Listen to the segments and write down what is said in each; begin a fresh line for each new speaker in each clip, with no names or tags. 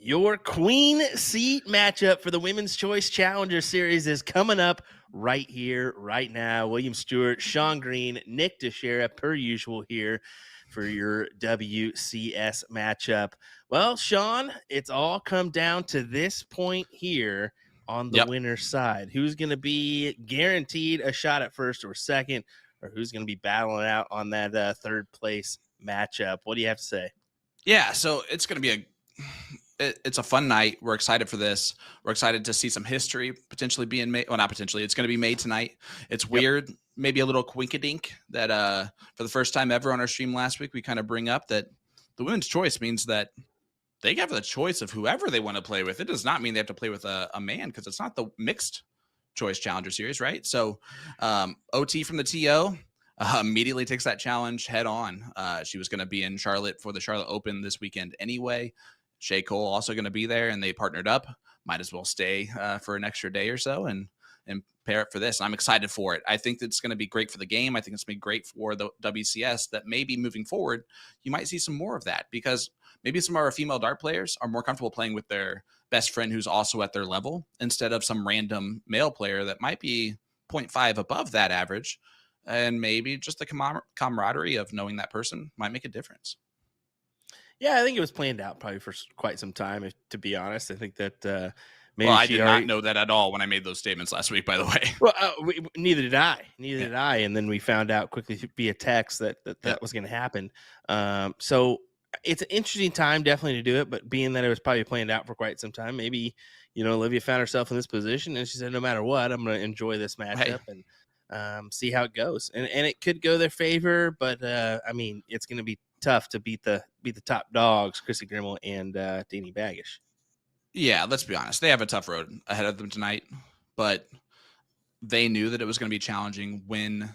Your Queen Seat matchup for the Women's Choice Challenger Series is coming up right here, right now. William Stewart, Sean Green, Nick Teixeira, per usual here for your WCS matchup. Well, Sean, it's all come down to this point here on the
Yep.
winner's side. Who's going to be guaranteed a shot at first or second, or who's going to be battling out on that third place matchup? What do you have to say?
Yeah, so it's going to be it's a fun night. We're excited for this. We're excited to see some history potentially being made. Well, not potentially. It's going to be made tonight. It's weird, maybe a little quinkadink that for the first time ever on our stream last week, we kind of bring up that the women's choice means that they have the choice of whoever they want to play with. It does not mean they have to play with a man because it's not the mixed choice challenger series, right? So OT from the TO immediately takes that challenge head on. She was going to be in Charlotte for the Charlotte Open this weekend anyway. Shea Cole also going to be there, and they partnered up. Might as well stay for an extra day or so and pair up for this. And I'm excited for it. I think it's going to be great for the game. I think it's going to be great for the WCS that maybe moving forward, you might see some more of that because maybe some of our female dart players are more comfortable playing with their best friend who's also at their level instead of some random male player that might be 0.5 above that average. And maybe just the camaraderie of knowing that person might make a difference.
Yeah, I think it was planned out probably for quite some time, to be honest. I think that maybe
I did not know that at all when I made those statements last week, by the way.
Well, neither did I. Did I. And then we found out quickly via text that was going to happen. So it's an interesting time definitely to do it, but being that it was probably planned out for quite some time, maybe, Olivia found herself in this position and she said, no matter what, I'm going to enjoy this matchup and see how it goes. And it could go their favor, but it's going to be tough to beat the top dogs, Krissi Grimal and Danny Baggish.
Yeah, let's be honest. They have a tough road ahead of them tonight, but they knew that it was going to be challenging when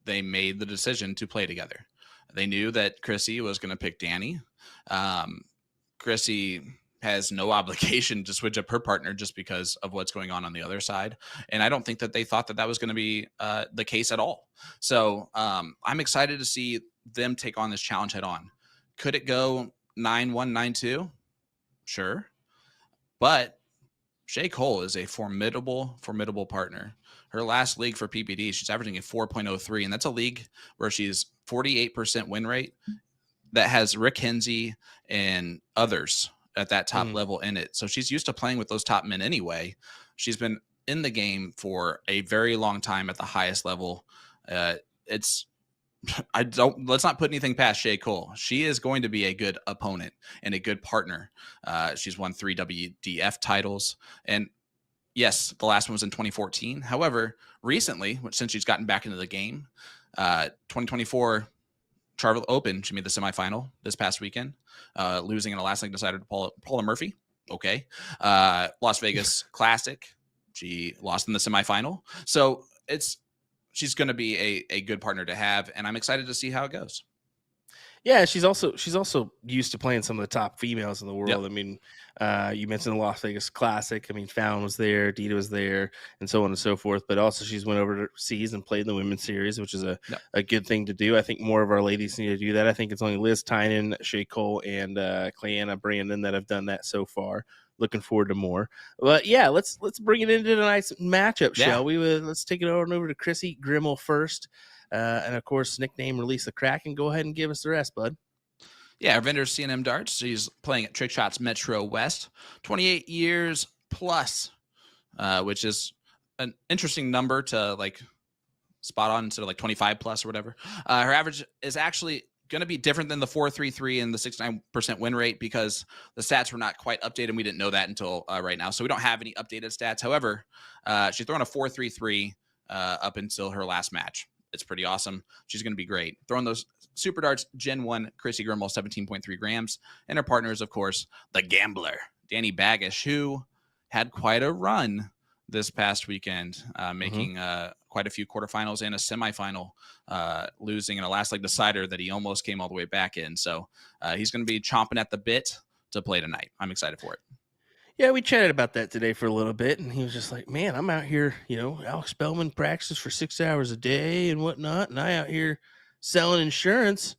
they made the decision to play together. They knew that Krissi was going to pick Danny. Krissi has no obligation to switch up her partner just because of what's going on the other side. And I don't think that they thought that was going to be the case at all. So I'm excited to see them take on this challenge head on. Could it go 9-1, 9-2? Sure. But Shea Cole is a formidable partner. Her last league for PPD, she's averaging a 4.03, and that's a league where she's 48% win rate that has Rick Hensey and others at that top level in it. So she's used to playing with those top men anyway. She's been in the game for a very long time at the highest level. Let's not put anything past Shea Cole. She is going to be a good opponent and a good partner. She's won 3 WDF titles. And yes, the last one was in 2014. However, recently, since she's gotten back into the game, 2024 Charlotte Open, she made the semifinal this past weekend, losing in a last leg decider to Paula Murphy. Okay. Las Vegas Classic, she lost in the semifinal. So she's going to be a good partner to have, and I'm excited to see how it goes.
Yeah, she's also used to playing some of the top females in the world. Yep. I mean, you mentioned the Las Vegas Classic. I mean, Fallon was there, Dita was there, and so on and so forth. But also, she's went overseas and played in the women's series, which is a good thing to do. I think more of our ladies need to do that. I think it's only Liz Tynan, Shea Cole, and Cleanna Brandon that have done that so far. Looking forward to more. But yeah, let's bring it into tonight's matchup, shall we? Let's take it over to Krissi Grimal first. And of course, nickname Release the Kraken. Go ahead and give us the rest, bud.
Yeah, our vendor C&M Darts. She's playing at Trick Shots Metro West, 28 years plus, which is an interesting number to spot on instead of 25 plus or whatever. Her average is actually going to be different than the 4.33 and the 69% win rate because the stats were not quite updated. We didn't know that until right now. So we don't have any updated stats. However, she's thrown a 4.33 up until her last match. It's pretty awesome. She's going to be great. Throwing those Super Darts Gen 1, Krissi Grimal, 17.3 grams. And her partner is, of course, the gambler, Danny Baggish, who had quite a run this past weekend, making quite a few quarterfinals and a semifinal, losing in a last leg decider that he almost came all the way back in. So he's going to be chomping at the bit to play tonight. I'm excited for it.
Yeah, we chatted about that today for a little bit, and he was just like, man, I'm out here, Alex Spellman practices for 6 hours a day and whatnot, and I out here selling insurance.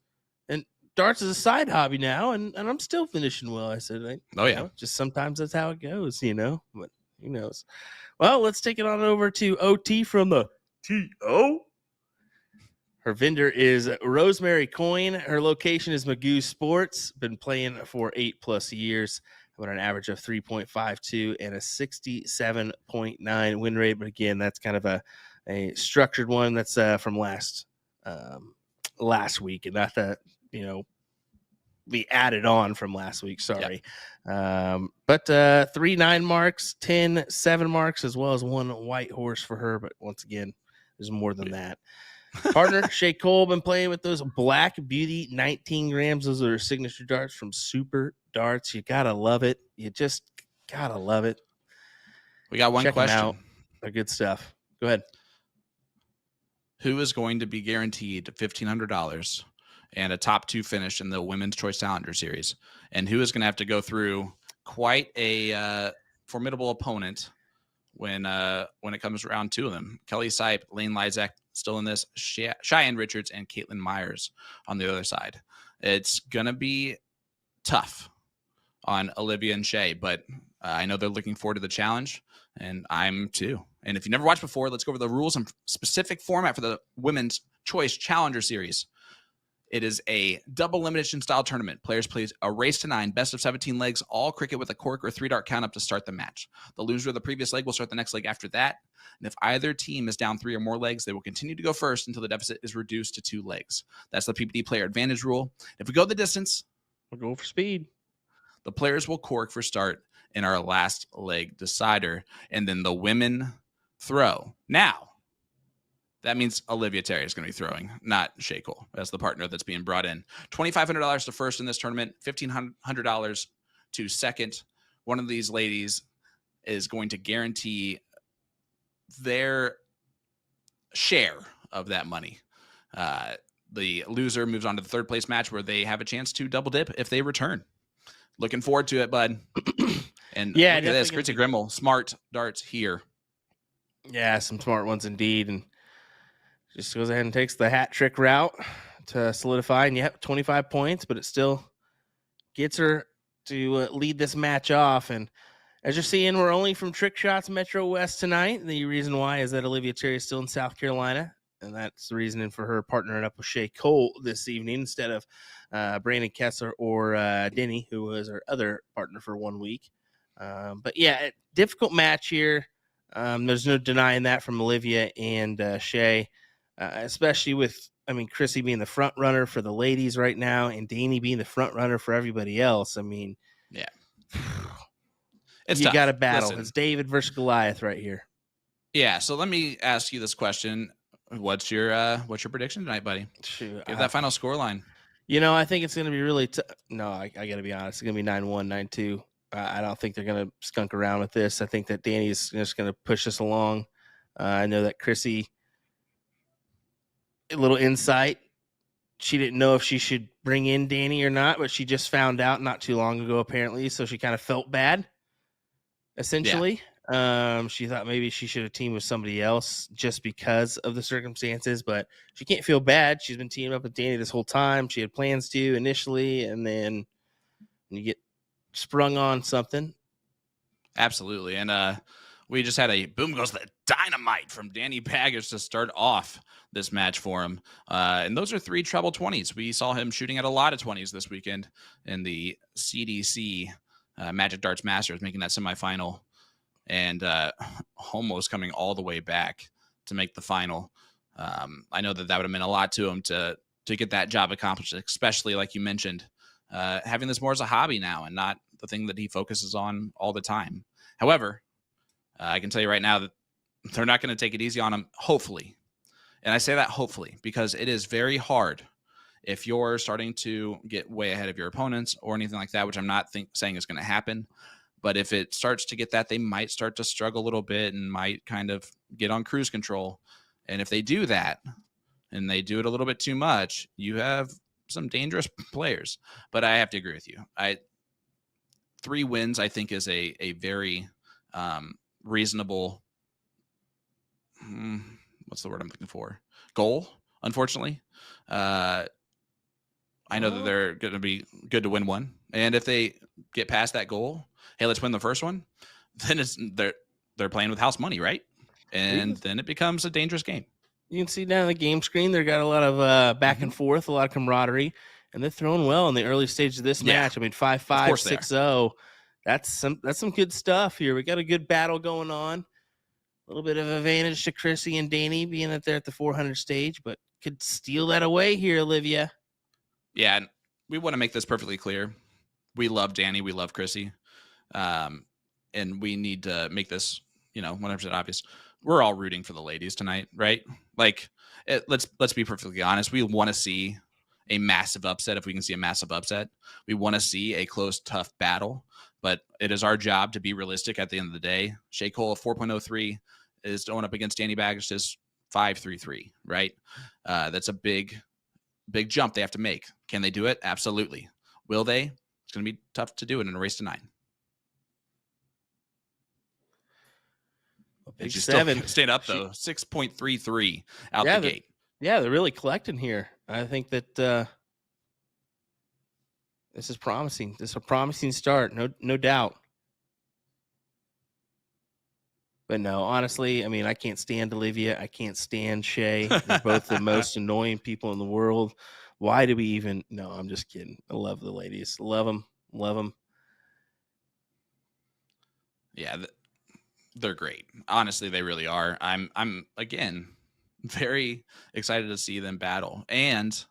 And darts is a side hobby now, and I'm still finishing well. I said,
Oh, yeah.
just sometimes that's how it goes, but who knows? Well, let's take it on over to OT from the TO. Her vendor is Rosemary Coin. Her location is Magoo Sports. Been playing for 8+ years. About an average of 3.52 and a 67.9 win rate. But again, that's kind of a structured one. That's from last week, and not that we added on from last week. Sorry. Yep. But 3 9 marks, 10 7 marks, as well as 1 white horse for her. But once again, there's more than that. Partner Shay Cole been playing with those Black Beauty 19 grams. Those are her signature darts from Super Darts. You gotta love it. You just gotta love it.
We got one
Check
question.
Them out. They're good stuff. Go ahead.
Who is going to be guaranteed $1,500 and a top 2 finish in the Women's Choice Challenger Series? And who is going to have to go through quite a formidable opponent when it comes to round 2 of them? Kelly Sipe, Lane Lizak still in this, Cheyenne Richards, and Caitlin Myers on the other side. It's going to be tough on Olivia and Shay, but I know they're looking forward to the challenge, and I'm too. And if you never watched before, let's go over the rules and specific format for the Women's Choice Challenger Series. It is a double elimination style tournament. Players play a race to 9, best of 17 legs, all cricket with a cork or 3-dart count up to start the match. The loser of the previous leg will start the next leg after that. And if either team is down 3 or more legs, they will continue to go first until the deficit is reduced to 2 legs. That's the PPD player advantage rule. If we go the distance,
we'll go for speed.
The players will cork for start in our last leg decider, and then the women throw. Now, that means Olivia Terry is going to be throwing, not Shay Cole, as the partner that's being brought in. $2,500 to first in this tournament, $1,500 to second. One of these ladies is going to guarantee their share of that money. The loser moves on to the third place match where they have a chance to double dip if they return. Looking forward to it, bud. And
yeah,
look at this. Krissi Grimal, smart darts here.
Yeah, some smart ones indeed. And just goes ahead and takes the hat trick route to solidify. And 25 points, but it still gets her to lead this match off. And as you're seeing, we're only from Trick Shots Metro West tonight. The reason why is that Olivia Terry is still in South Carolina. And that's the reasoning for her partnering up with Shay Cole this evening instead of Brandon Kessler or Denny, who was her other partner for 1 week. But yeah, difficult match here. There's no denying that from Olivia and Shay, especially with, Krissi being the front runner for the ladies right now and Danny being the front runner for everybody else.
Yeah.
You got to battle. Listen, it's David versus Goliath right here.
Yeah. So let me ask you this question. What's your prediction tonight, buddy?
Shoot,
give that final score line.
I think it's going to be really no, I got to be honest. It's going to be 9-1, 9-2. I don't think they're going to skunk around with this. I think that Danny's just going to push us along. I know that Krissi, a little insight. She didn't know if she should bring in Danny or not, but she just found out not too long ago, apparently. So she kind of felt bad, essentially. Yeah. She thought maybe she should have teamed with somebody else just because of the circumstances, but she can't feel bad. She's been teaming up with Danny this whole time. She had plans to initially, and then you get sprung on something.
Absolutely. And we just had a boom goes the dynamite from Danny Baggage to start off this match for him. And those are 3 treble 20s. We saw him shooting at a lot of 20s this weekend in the CDC Magic Darts Masters, making that semifinal and almost coming all the way back to make the final. I know that would have meant a lot to him to get that job accomplished, especially like you mentioned, having this more as a hobby now and not the thing that he focuses on all the time. However, I can tell you right now that they're not going to take it easy on him, hopefully. And I say that hopefully because it is very hard if you're starting to get way ahead of your opponents or anything like that, which I'm not saying is going to happen. But if it starts to get that, they might start to struggle a little bit and might kind of get on cruise control. And if they do that and they do it a little bit too much, you have some dangerous players. But I have to agree with you. 3 wins, I think, is a very reasonable, what's the word I'm looking for? Goal, unfortunately. I know that they're going to be good to win one. And if they get past that goal, hey, let's win the first one, then they're playing with house money, right? And then it becomes a dangerous game.
You can see down on the game screen, they've got a lot of back and forth, a lot of camaraderie, and they're throwing well in the early stage of this match. I mean, 5-5, 6-0. That's some good stuff here. We got a good battle going on. A little bit of advantage to Krissi and Danny being that they're at the 400 stage, but could steal that away here, Olivia.
Yeah, and we want to make this perfectly clear. We love Danny. We love Krissi. And we need to make this, 100% obvious. We're all rooting for the ladies tonight, right? Like, let's be perfectly honest. We want to see a massive upset. If we can see a massive upset, we want to see a close, tough battle. But it is our job to be realistic at the end of the day. Shea Cole 4.03 is going up against Danny Bagish's 5.33, right? That's a big jump they have to make. Can they do it? Absolutely. Will they? It's going to be tough to do it in a race to 9.
Big 7.
Still staying up, though. 6.33 out the gate.
Yeah, they're really collecting here. I think that this is promising. This is a promising start, no doubt. But no, honestly, I mean, I can't stand Olivia. I can't stand Shea. They're both the most annoying people in the world. Why do we even? No, I'm just kidding. I love the ladies. Love them. Love them.
Yeah, they're great. Honestly, they really are. I'm again very excited to see them battle. And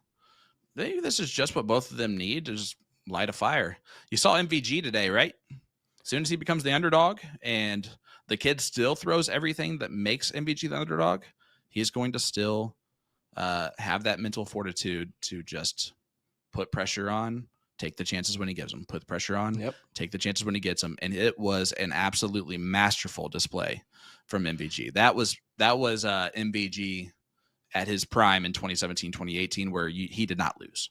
maybe this is just what both of them need to just light a fire. You saw MVG today, right? As soon as he becomes the underdog and the kid still throws everything that makes MVG the underdog, he's going to still have that mental fortitude to just put pressure on, take the chances when he gives them, put the pressure on, take the chances when he gets them. And it was an absolutely masterful display from MVG. That was MVG at his prime in 2017, 2018, where he did not lose.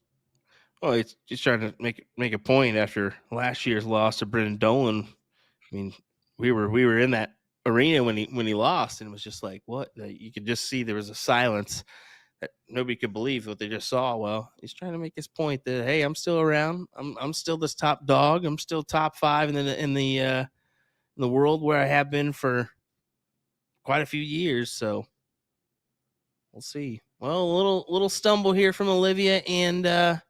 Well, he's trying to make a point after last year's loss to Brendan Dolan. I mean, we were in that arena when he lost, and it was just like, what? You could just see there was a silence that nobody could believe what they just saw. Well, he's trying to make his point that, hey, I'm still around. I'm still this top dog. I'm still top 5 in the world, where I have been for quite a few years. So we'll see. Well, a little stumble here from Olivia, and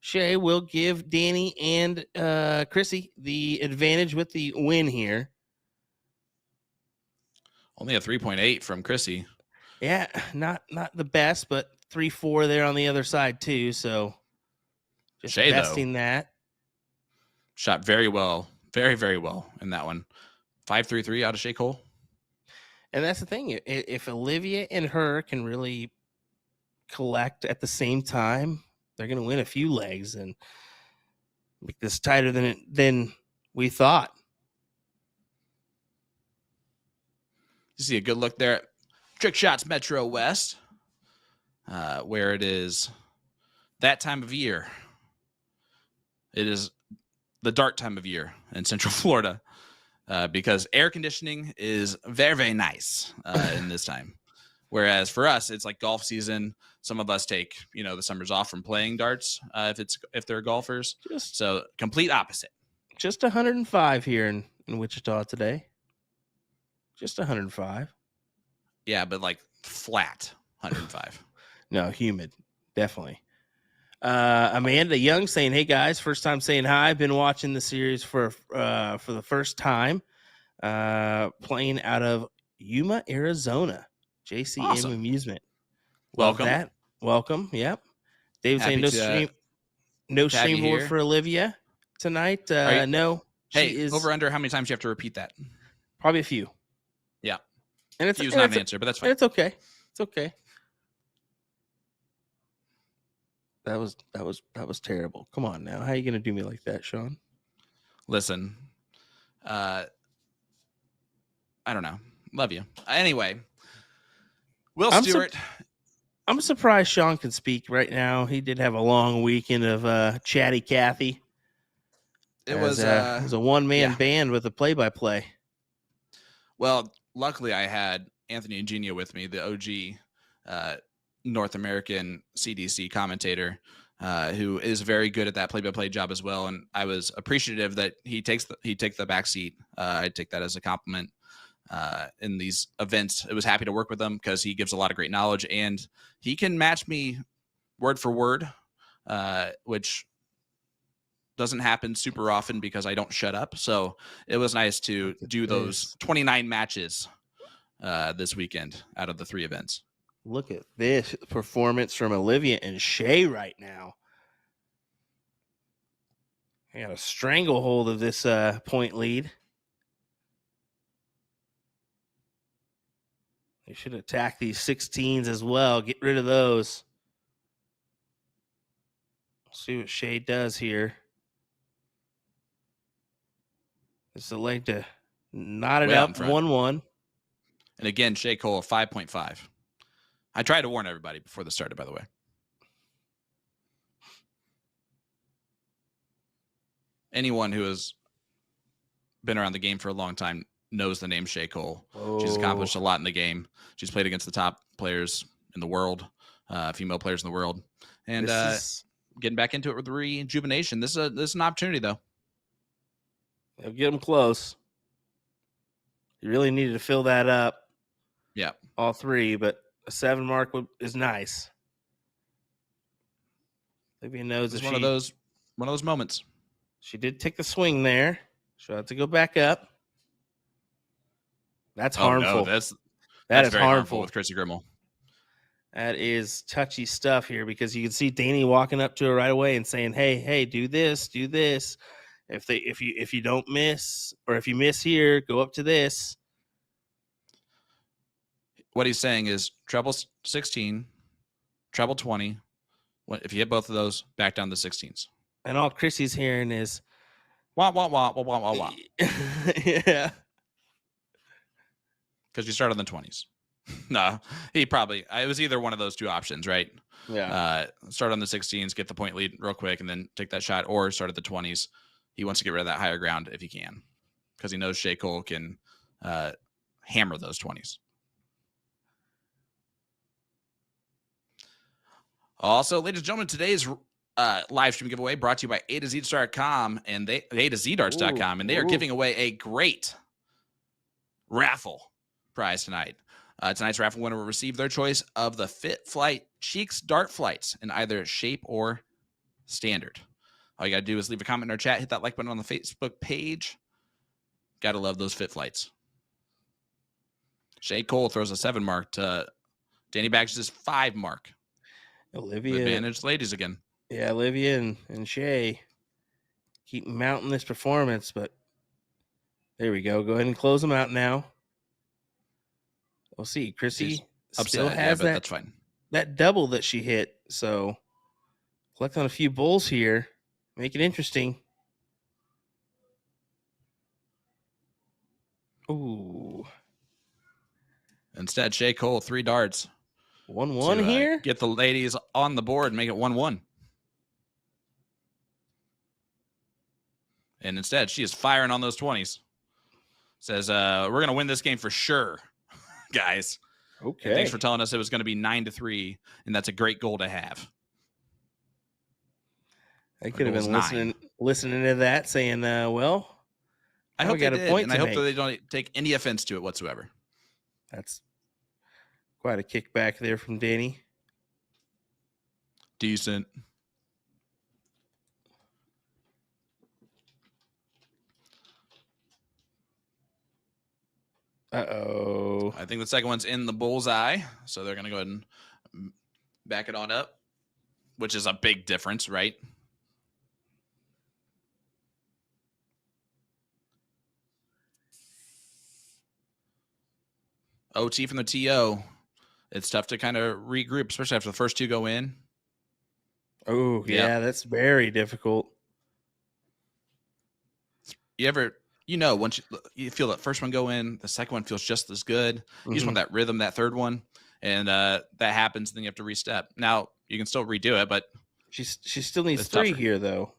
Shea will give Danny and Krissi the advantage with the win here.
Only a 3.8 from Krissi.
Yeah, not the best, but 3.4 there on the other side too. So just
Shea,
besting that.
Shot very well, very, very well in that one. 5.33 out of Shea Cole.
And that's the thing. If Olivia and her can really collect at the same time, they're going to win a few legs and make this tighter than we thought.
You see a good look there at Trick Shots Metro West, where it is that time of year. It is the dark time of year in Central Florida because air conditioning is very, very nice in this time. Whereas for us, it's like golf season. Some of us take, the summers off from playing darts if they're golfers. So complete opposite.
Just 105 here in Wichita today. Just 105.
Yeah, but like flat 105.
No, humid. Definitely. Amanda Young saying, hey guys, first time saying hi. I've been watching the series for the first time. Playing out of Yuma, Arizona. JCM
awesome.
Amusement.
Welcome.
Love that. Welcome. Yep. David saying no streamboard for Olivia tonight. No.
Hey, over under how many times you have to repeat that?
Probably a few.
Yeah.
And it's
not an answer, but that's fine.
It's okay. It's okay. That was terrible. Come on now. How are you gonna do me like that, Sean?
Listen. I don't know. Love you. Anyway. Will Stewart.
I'm surprised Sean can speak right now. He did have a long weekend of Chatty Cathy. It was a one-man band with a play-by-play.
Well, luckily I had Anthony Ingenia with me, the OG North American CDC commentator. who is very good at that play-by-play job as well. And I was appreciative that he takes the back seat. I take that as a compliment in these events. I was happy to work with him because he gives a lot of great knowledge, and he can match me word for word, which doesn't happen super often because I don't shut up. So it was nice to do those 29 matches this weekend out of the 3 events.
Look at this performance from Olivia and Shay right now. I got a stranglehold of this point lead. They should attack these 16s as well. Get rid of those. See what Shay does here. It's a leg to knot it up 1-1.
And again, Shay Cole 5.5. I tried to warn everybody before this started, by the way. Anyone who has been around the game for a long time knows the name Shay Cole. Oh. She's accomplished a lot in the game. She's played against the top players in the world, female players in the world. And getting back into it with rejuvenation. This is an opportunity, though.
They'll get them close. You really needed to fill that up.
Yeah.
All 3, but a 7 mark is nice. Olivia knows
it's one of those moments.
She did take the swing there. She'll have to go back up. That's harmful.
No, that's
very
harmful with Krissi Grimal.
That is touchy stuff here because you can see Danny walking up to her right away and saying, "Hey, do this, do this. If you don't miss, or if you miss here, go up to this."
What he's saying is treble 16, treble 20. If you hit both of those, back down to 16s.
And all Krissi's hearing is
wah wah wah wah wah wah.
Yeah.
Because you start on the 20s. No, it was either one of those 2 options, right?
Yeah.
Start on the 16s, get the point lead real quick, and then take that shot, or start at the 20s. He wants to get rid of that higher ground if he can, because he knows Shay Cole can hammer those 20s. Also, ladies and gentlemen, today's live stream giveaway brought to you by A2Z.com and A2ZDarts.com, and they are giving away a great raffle prize tonight. Tonight's raffle winner will receive their choice of the Fit Flight Cheeks Dart Flights in either shape or standard. All you got to do is leave a comment in our chat, hit that like button on the Facebook page. Got to love those Fit Flights. Shay Cole throws a 7 mark to Danny Baggs' 5 mark.
Olivia.
Advantage ladies again.
Yeah, Olivia and Shay keep mounting this performance, but there we go. Go ahead and close them out now. We'll see. Krissi still has
that's fine.
That double that she hit. So collect on a few bowls here. Make it interesting. Ooh.
Instead, Shay Cole 3 darts.
1-1 here.
Get the ladies on the board and make it 1-1. And instead, she is firing on those 20s. Says, we're going to win this game for sure, guys.
Okay.
And thanks for telling us it was going to be 9-3, and that's a great goal to have.
I could have been listening to that, saying, well,
I hope they did, and I hope that they don't take any offense to it whatsoever.
That's quite a kickback there from Danny.
Decent.
Uh-oh.
I think the second one's in the bullseye, so they're going to go ahead and back it on up, which is a big difference, right? OT from the TO. It's tough to kind of regroup, especially after the first 2 go in.
Oh, yeah, that's very difficult.
Once you feel that first one go in, the second one feels just as good. You just want that rhythm, that third one, and that happens, then you have to restep. Now, you can still redo it, but
she still needs 3 here, though.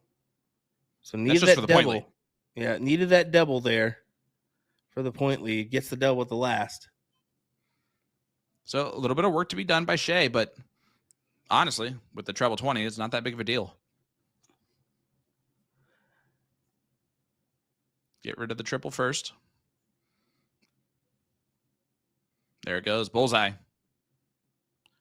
So
needed that double.
Yeah, needed that double there for the point lead. Gets the double at the last.
So a little bit of work to be done by Shay, but honestly, with the treble 20, it's not that big of a deal. Get rid of the triple first. There it goes. Bullseye. And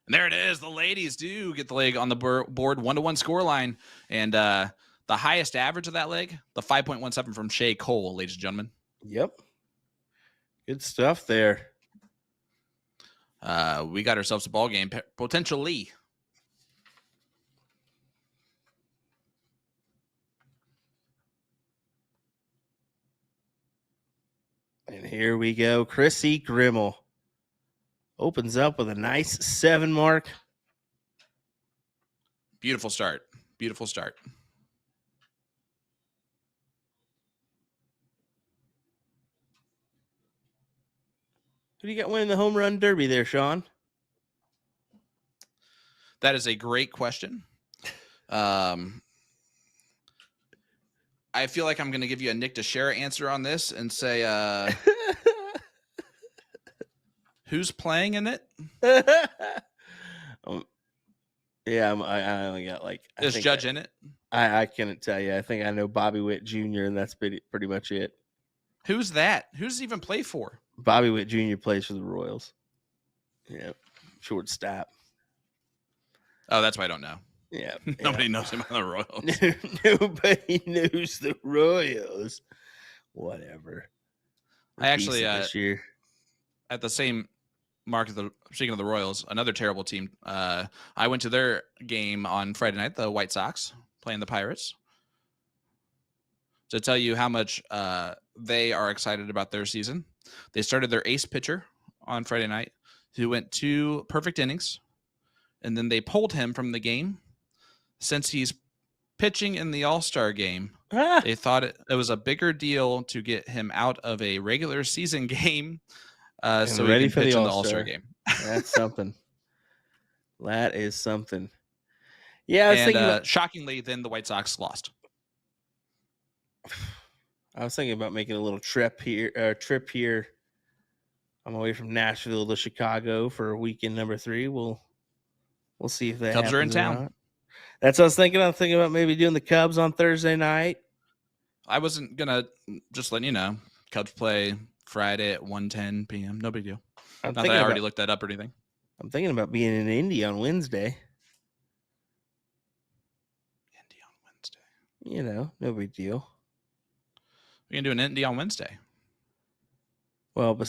there it is. The ladies do get the leg on the board, 1-1 score line. And the highest average of that leg, the 5.17 from Shea Cole, ladies and gentlemen.
Yep. Good stuff there.
We got ourselves a ball game, potentially.
And here we go. Krissi Grimal opens up with a nice 7 mark.
Beautiful start. Beautiful start.
Who do you got winning the home run derby there, Sean?
That is a great question. I feel like I'm going to give you a Nick Teixeira answer on this and say, who's playing in it?
Yeah, I only got like.
Is Judge in it?
I couldn't tell you. I think I know Bobby Witt Jr., and that's pretty much it.
Who's that? Who does he even play for?
Bobby Witt Jr. plays for the Royals. Yeah, shortstop.
Oh, that's why I don't know.
Yeah,
nobody knows him on the Royals.
Nobody knows the Royals. Whatever.
I actually
this year
at the same mark of the speaking of the Royals, another terrible team. I went to their game on Friday night, the White Sox playing the Pirates. To tell you how much they are excited about their season, they started their ace pitcher on Friday night, who went 2 perfect innings, and then they pulled him from the game. Since he's pitching in the All-Star game, they thought it was a bigger deal to get him out of a regular season game so
ready
he can
for
pitch
the
in the
All-Star
All-Star game.
That's something. That is something. Yeah, I was
and
thinking
shockingly, then the White Sox lost.
I was thinking about making a little trip here. I'm away from Nashville to Chicago for weekend number 3. We'll see if that
Cubs are in
happens or
town.
not. That's what I was thinking. I'm thinking about maybe doing the Cubs on Thursday night.
I wasn't gonna just letting you know. Cubs play Friday at 1:10 p.m. No big deal. Not that I already looked that up or anything.
I'm thinking about being in Indy on Wednesday.
Indy on Wednesday.
No big deal.
We can do an Indy on Wednesday.
Well,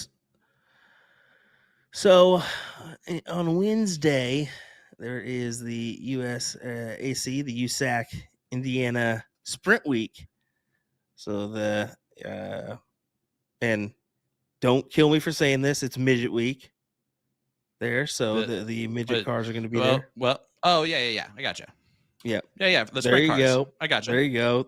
so on Wednesday, there is the USAC, the USAC Indiana Sprint Week. So and don't kill me for saying this, it's midget week there. So the midget cars are going to be there.
Well, oh yeah. I got you.
Yeah.
Yeah. The
there
sprint
you
cars.
go.
I got you.
There you go.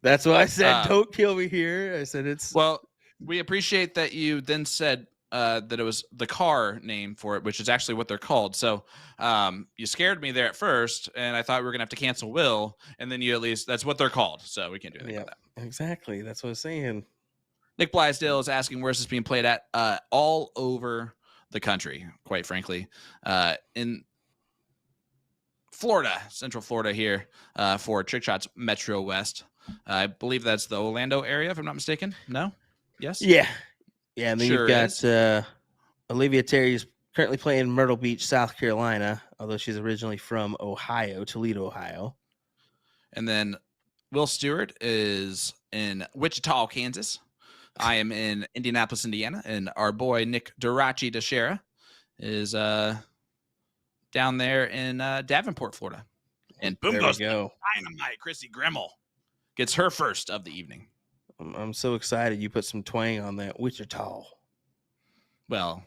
That's why I said don't kill me here. I said it's.
Well, we appreciate that you then said that it was the car name for it, which is actually what they're called. So you scared me there at first, and I thought we were gonna have to cancel Will, and then you at least that's what they're called. So we can't do anything about that.
Exactly. That's what I was saying.
Nick Blaisdell is asking where's this being played at? All over the country, quite frankly. In Florida, Central Florida here for Trick Shots Metro West. I believe that's the Orlando area, if I'm not mistaken. No? Yes?
Yeah. And then
Sure
you've got Olivia Terry's currently playing Myrtle Beach, South Carolina, although she's originally from Ohio, Toledo, Ohio.
And then Will Stewart is in Wichita, Kansas. I am in Indianapolis, Indiana. And our boy, Nick Durachi Teixeira, is down there in Davenport, Florida. And boom goes the dynamite. Krissi Grimal gets her first of the evening.
I'm so excited you put some twang on that Wichita.
Well,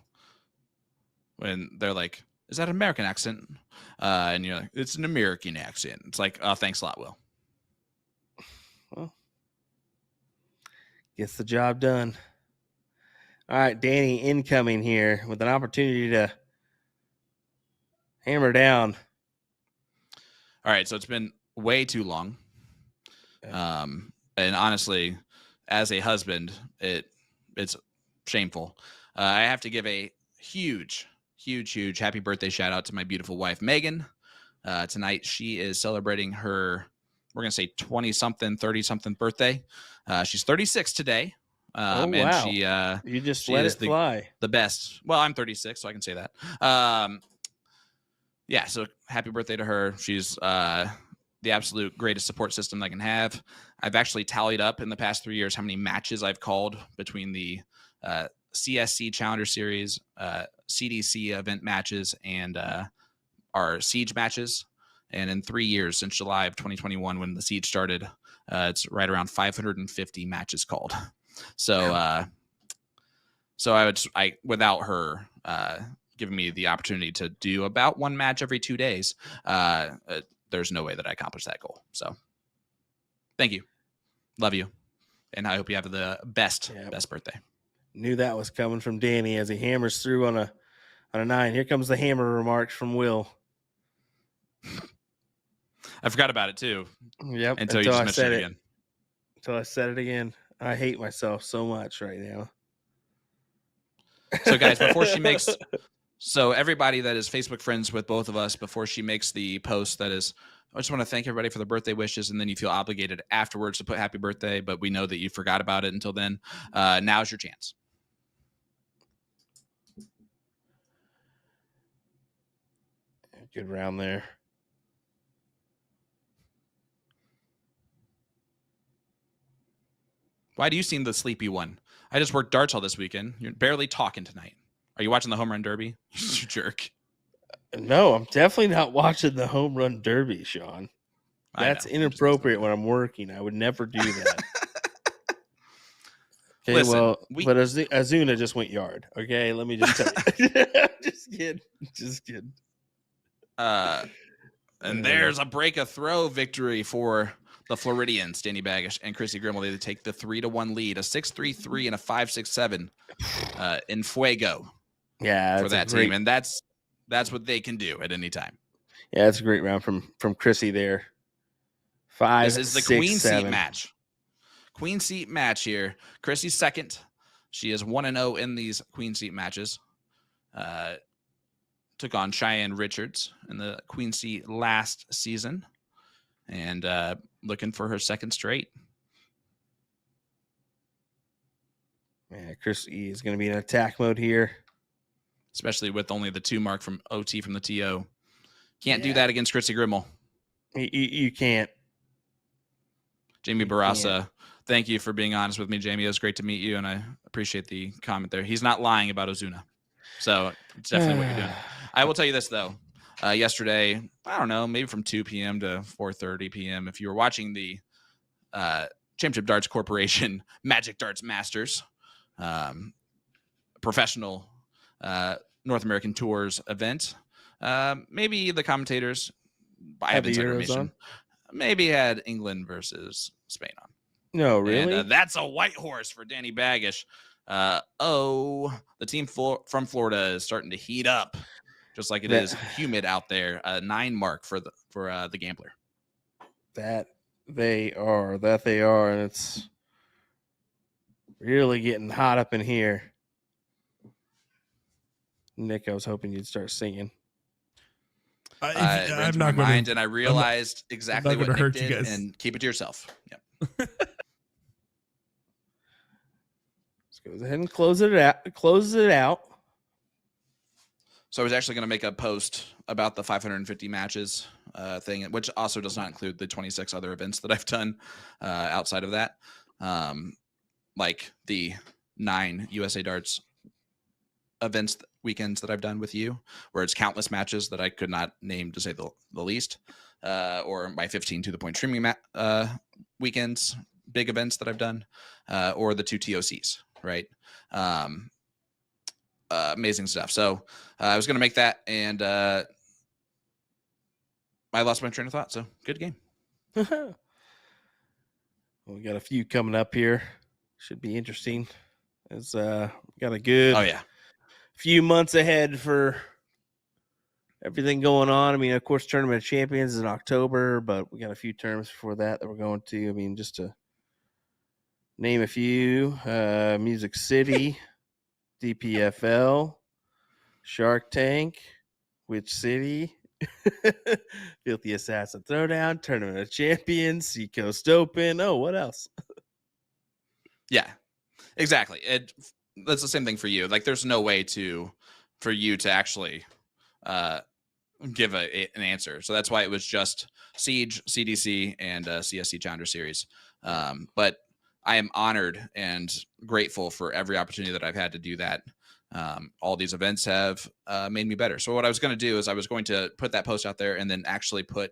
when they're like, is that an American accent? And you're like, it's an American accent. It's like, oh, thanks a lot, Will.
Well, gets the job done. All right, Danny incoming here with an opportunity to hammer down.
All right, so it's been way too long. And honestly, as a husband, it's shameful. I have to give a huge huge happy birthday shout out to my beautiful wife, Megan. Tonight, she is celebrating her, we're going to say 20-something, 30-something birthday. She's 36 today.
Oh,
and
wow. You just
she
let
is
it fly.
the best. Well, I'm 36, so I can say that. Yeah, so happy birthday to her. She's the absolute greatest support system I can have. I've actually tallied up in the past 3 years how many matches I've called between the CSC Challenger Series, CDC event matches, and our Siege matches. And in 3 years, since July of 2021, when the Siege started, it's right around 550 matches called. So, I without her giving me the opportunity to do about one match every 2 days, there's no way that I accomplished that goal. So thank you. Love you. And I hope you have the best birthday.
Knew that was coming from Danny as he hammers through on a 9. Here comes the hammer remarks from Will.
I forgot about it too.
Yep.
Until you just mentioned it again.
Until I said it again. I hate myself so much right now.
So guys, before she makes, so everybody that is Facebook friends with both of us, before she makes the post that is, I just want to thank everybody for the birthday wishes, and then you feel obligated afterwards to put happy birthday, but we know that you forgot about it until then. Now's your chance.
Good round there.
Why do you seem the sleepy one? I just worked darts all this weekend. You're barely talking tonight. Are you watching the home run derby? You jerk.
No, I'm definitely not watching the home run derby, Sean. That's inappropriate when I'm working. I would never do that. Okay, listen, but Azuna just went yard. Okay, let me just tell you. Just kidding.
And there's a break a throw victory for the Floridians, Danny Baggish and Krissi Grimal. They take the 3-1 lead, a 6-3-3 and a 5-6-7 in Fuego.
Yeah,
for that team, and that's what they can do at any time.
Yeah, that's a great round from Krissi there. 5.
This is the
6,
queen
7.
seat match. Queen seat match here. Krissi's second. She is 1-0 in these queen seat matches. Took on Cheyenne Richards in the queen seat last season, and looking for her second straight.
Yeah, Krissi is going to be in attack mode here,
especially with only the 2 mark from OT from the TO. Can't do that against Krissi Grimal.
You can't.
Jamie Barassa, thank you for being honest with me, Jamie. It was great to meet you, and I appreciate the comment there. He's not lying about Ozuna, so it's definitely what you're doing. I will tell you this, though. Yesterday, I don't know, maybe from 2 p.m. to 4:30 p.m., if you were watching the Championship Darts Corporation Magic Darts Masters professional North American Tours event, maybe the commentators, I have inside information, maybe had England versus Spain on.
No, really?
And that's a white horse for Danny Baggish. The team from Florida is starting to heat up, just like it is humid out there. 9 mark for the gambler.
That they are, and it's really getting hot up in here. Nick, I was hoping you'd start singing.
I ran through my mind, and I realized exactly what Nick did, and keep it to yourself. Yep.
Let's go ahead and close it out.
So I was actually going to make a post about the 550 matches thing, which also does not include the 26 other events that I've done outside of that, like the 9 USA Darts events weekends that I've done with you, where it's countless matches that I could not name, to say the least, or my 15 to the point streaming weekends, big events that I've done, or the 2 TOCs, right? Amazing stuff. So I was going to make that, and I lost my train of thought. So good game.
We got a few coming up here. Should be interesting. It's got a good few months ahead for everything going on. I mean, of course, Tournament of Champions is in October, but we got a few tournaments before that we're going to. I mean, just to name a few, Music City, DPFL, Shark Tank, which city? Filthy Assassin Throwdown, Tournament of Champions, Seacoast Open. Oh, what else?
Yeah, exactly. That's the same thing for you. Like, there's no way for you to actually give an answer. So that's why it was just Siege, CDC, and CSC Challenger Series. But I am honored and grateful for every opportunity that I've had to do that. All these events have made me better. So what I was going to do is I was going to put that post out there and then actually put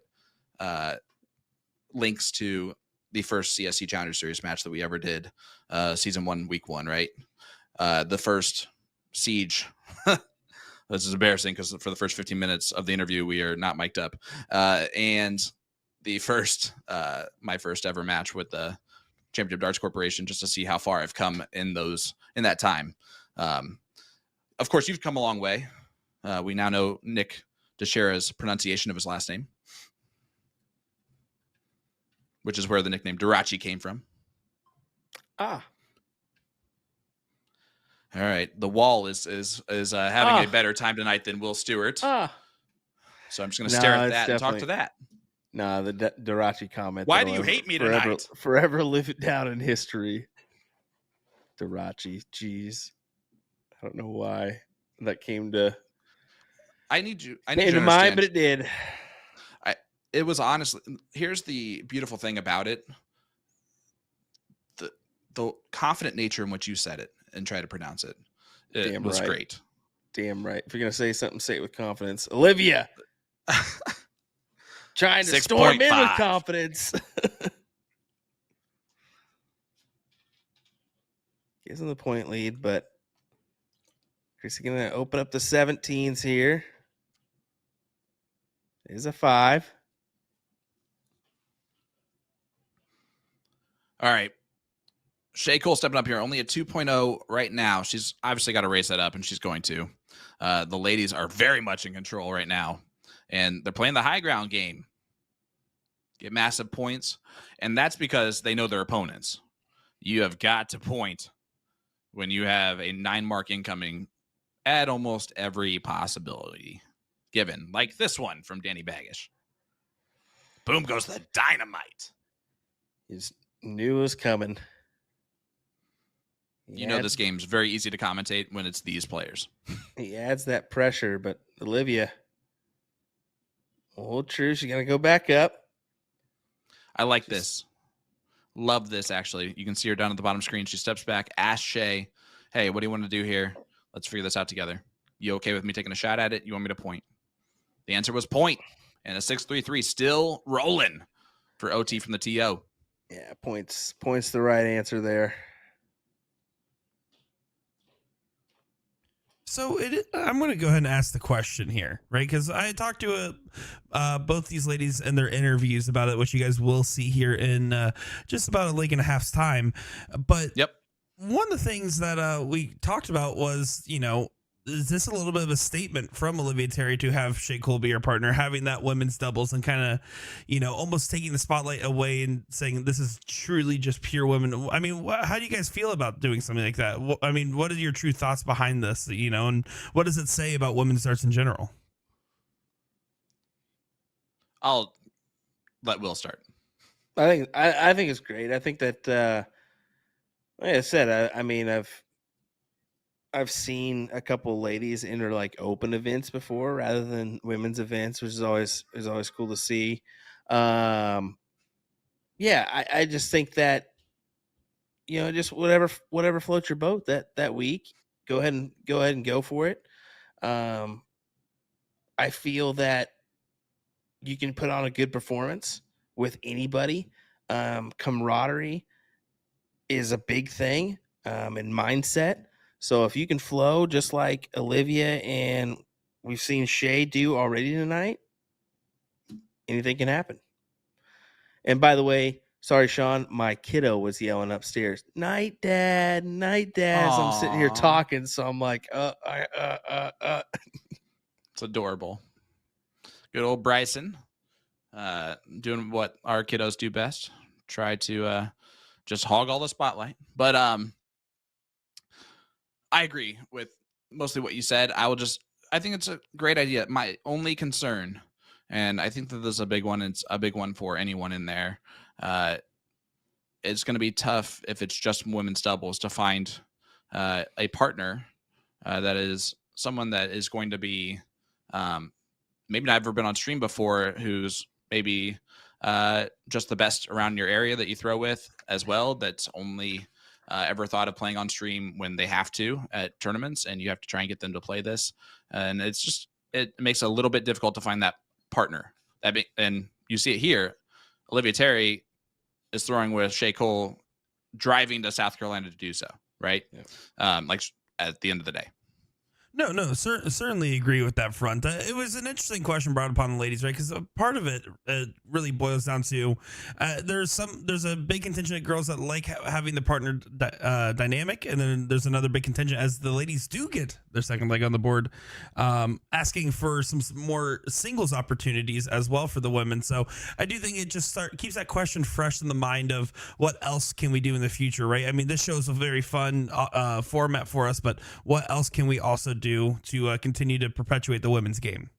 links to the first CSC Challenger Series match that we ever did, season 1, week 1, right? The first Siege. This is embarrassing because for the first 15 minutes of the interview, we are not mic'd up. And the first, my first ever match with the Championship Darts Corporation, just to see how far I've come in that time. Of course, you've come a long way. We now know Nick Teixeira's pronunciation of his last name, which is where the nickname Durachi came from.
Ah.
All right. The wall is having a better time tonight than Will Stewart. So I'm just going to stare at that and talk to that.
Nah, the Durachi comment.
Why do you hate me tonight?
Forever live it down in history. Durachi. Jeez. I don't know why that came to mind, but it did.
It was honestly, here's the beautiful thing about it. The confident nature in which you said it and try to pronounce it. It was great.
Damn right. If you're going to say something, say it with confidence. Olivia. Trying to storm in with confidence. Gives them the point lead, but Krissi going to open up the 17s here. There's a 5.
All right. Shay Cole stepping up here, only a 2.0 right now. She's obviously got to raise that up, and she's going to. The ladies are very much in control right now, and they're playing the high ground game. Get massive points, and that's because they know their opponents. You have got to point when you have a 9-mark incoming at almost every possibility given, like this one from Danny Baggish. Boom goes the dynamite.
He's knew it was coming.
You know this game's very easy to commentate when it's these players.
He adds that pressure, but Olivia, hold true. She's going to go back up.
I like this. Love this, actually. You can see her down at the bottom screen. She steps back, asks Shay, hey, what do you want to do here? Let's figure this out together. You okay with me taking a shot at it? You want me to point? The answer was point. And a 6-3-3 still rolling for OT from the TO.
Yeah, points the right answer there.
So I'm going to go ahead and ask the question here, right? Because I talked to both these ladies in their interviews about it, which you guys will see here in just about a week and a half's time. But one of the things that we talked about was, is this a little bit of a statement from Olivia Terry to have Shay Cole be her partner, having that women's doubles and kind of, almost taking the spotlight away and saying this is truly just pure women? I mean, how do you guys feel about doing something like that? I mean, what are your true thoughts behind this, and what does it say about women's darts in general?
I'll let Will start.
I think it's great. I think that, like I said, I mean, I've seen a couple ladies enter like open events before rather than women's events, which is always cool to see. I just think that, just whatever floats your boat that week, go ahead and go for it. I feel that you can put on a good performance with anybody. Camaraderie is a big thing, and mindset. So if you can flow just like Olivia and we've seen Shay do already tonight, anything can happen. And by the way, sorry, Sean, my kiddo was yelling upstairs, night, dad, night, dad. As I'm sitting here talking. So I'm like,
It's adorable. Good old Bryson, doing what our kiddos do best. Try to just hog all the spotlight. But I agree with mostly what you said. I I think it's a great idea. My only concern, and I think that this is a big one. It's a big one for anyone in there. It's going to be tough if it's just women's doubles to find a partner that is someone that is going to be maybe not ever been on stream before, who's maybe just the best around your area that you throw with as well. That's only ever thought of playing on stream when they have to at tournaments, and you have to try and get them to play this. And it makes it a little bit difficult to find that partner. And you see it here. Olivia Terry is throwing with Shea Cole, driving to South Carolina to do so, right? Yeah. Like at the end of the day.
No, certainly agree with that front. It was an interesting question brought upon the ladies, right? Because part of it really boils down to there's a big contingent of girls that like having the partner dynamic, and then there's another big contingent as the ladies do get their second leg on the board, asking for some more singles opportunities as well for the women. So I do think it just keeps that question fresh in the mind of what else can we do in the future, right? I mean, this show is a very fun format for us, but what else can we also do to continue to perpetuate the women's game?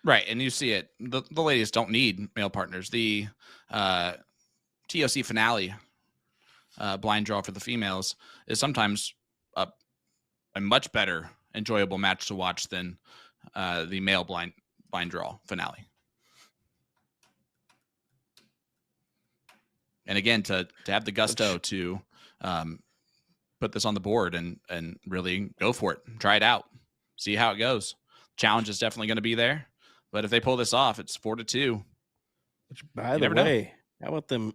Right, and you see it. The ladies don't need male partners. The TOC finale blind draw for the females is sometimes a much better, enjoyable match to watch than the male blind draw finale. And again, to have the gusto to put this on the board and really go for it, try it out, see how it goes. Challenge is definitely going to be there, but if they pull this off, it's 4-2.
Which, by the way, how about them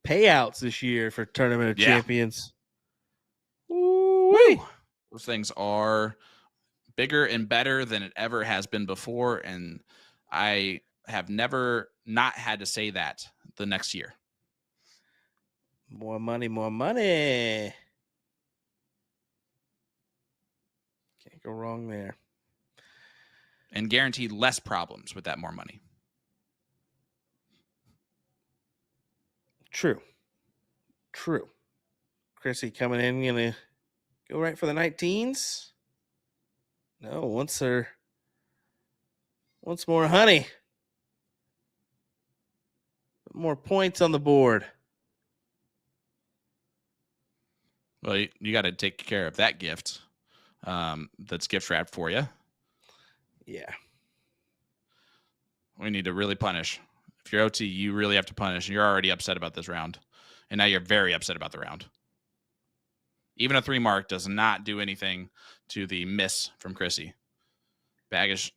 payouts this year for Tournament of Champions?
Woo! Those things are bigger and better than it ever has been before, and I have never not had to say that the next year.
More money, more money. Can't go wrong there.
And guaranteed less problems with that more money.
True. Krissi coming in, gonna go right for the 19s. No, once more honey. More points on the board.
Well, you got to take care of that gift. That's gift wrapped for you.
Yeah.
We need to really punish. If you're OT, you really have to punish. And you're already upset about this round. And now you're very upset about the round. Even a 3 mark does not do anything to the miss from Krissi. Baggish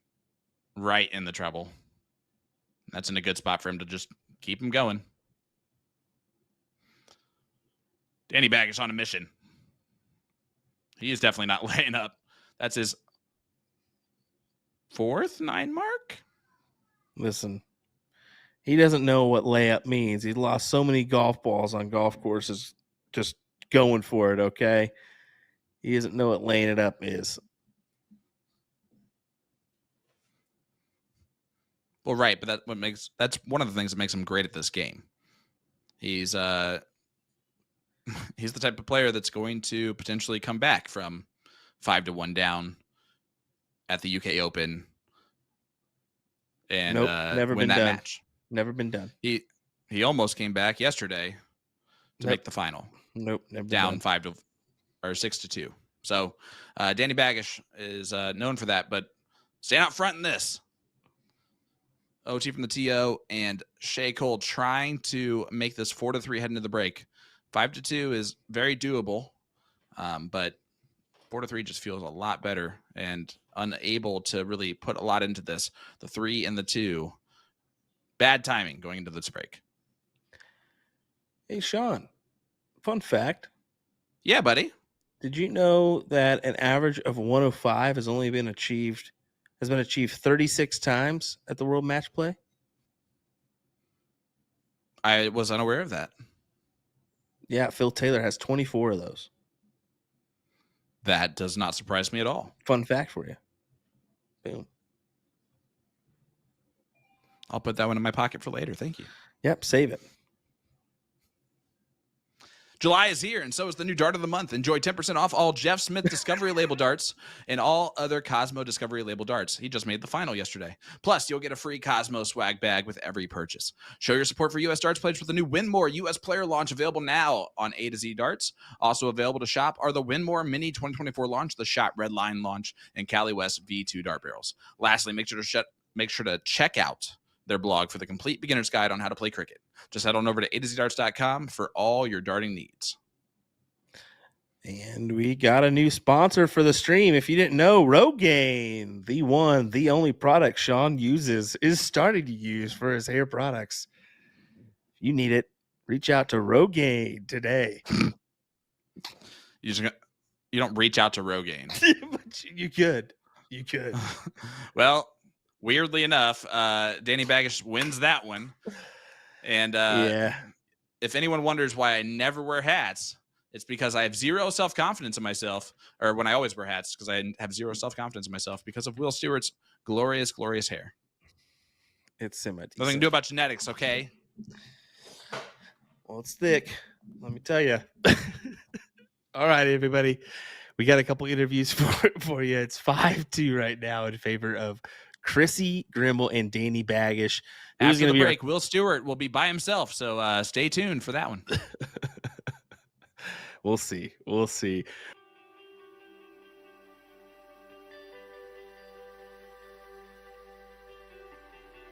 right in the trouble. That's in a good spot for him to just keep him going. Danny Baggish on a mission. He is definitely not laying up. That's his 4th 9 mark.
Listen, he doesn't know what layup means. He lost so many golf balls on golf courses just going for it, okay? He doesn't know what laying it up is.
Well, right, but that's one of the things that makes him great at this game. He's the type of player that's going to potentially come back from 5-1 down at the UK Open and
never
win
been
that
done.
match.
Never been done.
He almost came back yesterday to make the final.
Nope, never
down
done.
6-2. So Danny Baggish is known for that, but staying out front in this. OT from the TO and Shea Cole trying to make this 4-3 heading into the break. 5-2 is very doable, but 4-3 just feels a lot better and unable to really put a lot into this. The 3 and the 2, bad timing going into this break.
Hey, Sean, fun fact.
Yeah, buddy.
Did you know that an average of 105 has been achieved 36 times at the World Match Play?
I was unaware of that.
Yeah, Phil Taylor has 24 of those.
That does not surprise me at all.
Fun fact for you. Boom.
I'll put that one in my pocket for later. Thank you.
Yep, save it.
July is here, and so is the new dart of the month. Enjoy 10% off all Jeff Smith Discovery Label darts and all other Cosmo Discovery Label darts. He just made the final yesterday. Plus, you'll get a free Cosmo swag bag with every purchase. Show your support for U.S. Darts players with the new Winmore U.S. player launch available now on A to Z Darts. Also available to shop are the Winmore Mini 2024 launch, the Shot Red Line launch, and Cali West V2 dart barrels. Lastly, make sure to check out their blog for the complete beginner's guide on how to play cricket. Just head on over to atozdarts.com for all your darting needs.
And we got a new sponsor for the stream. If you didn't know, Rogaine, the one, the only product Sean is starting to use for his hair products. If you need it, reach out to Rogaine today.
You don't reach out to Rogaine.
But you could. You could.
Well, weirdly enough, Danny Baggish wins that one. And if anyone wonders why I never wear hats, it's because I have zero self-confidence in myself, or when I always wear hats, because I have zero self-confidence in myself because of Will Stewart's glorious, glorious hair.
It's semi-decent.
Nothing to do about genetics, okay?
Well, it's thick. Let me tell you. All right, everybody. We got a couple interviews for you. It's 5-2 right now in favor of Krissi, Grimal, and Danny Baggish.
After the break, Will Stewart will be by himself, so stay tuned for that one.
We'll see. We'll see.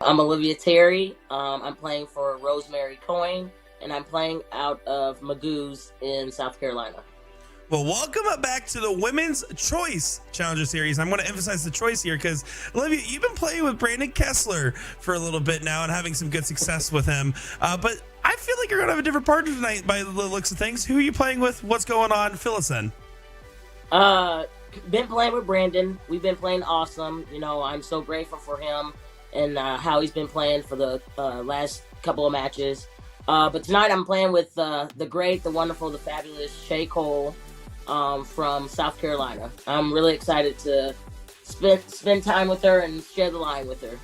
I'm Olivia Terry. I'm playing for Rosemary Coyne, and I'm playing out of Magoo's in South Carolina.
Well, welcome back to the Women's Choice Challenger Series. I'm going to emphasize the choice here because, Olivia, you've been playing with Brandon Kessler for a little bit now and having some good success with him. But I feel like you're going to have a different partner tonight by the looks of things. Who are you playing with? What's going on? Fill us in.
Been playing with Brandon. We've been playing awesome. You know, I'm so grateful for him and how he's been playing for the last couple of matches. But tonight I'm playing with the great, the wonderful, the fabulous Shay Cole. From South Carolina. I'm really excited to spend time with her and share the line with her.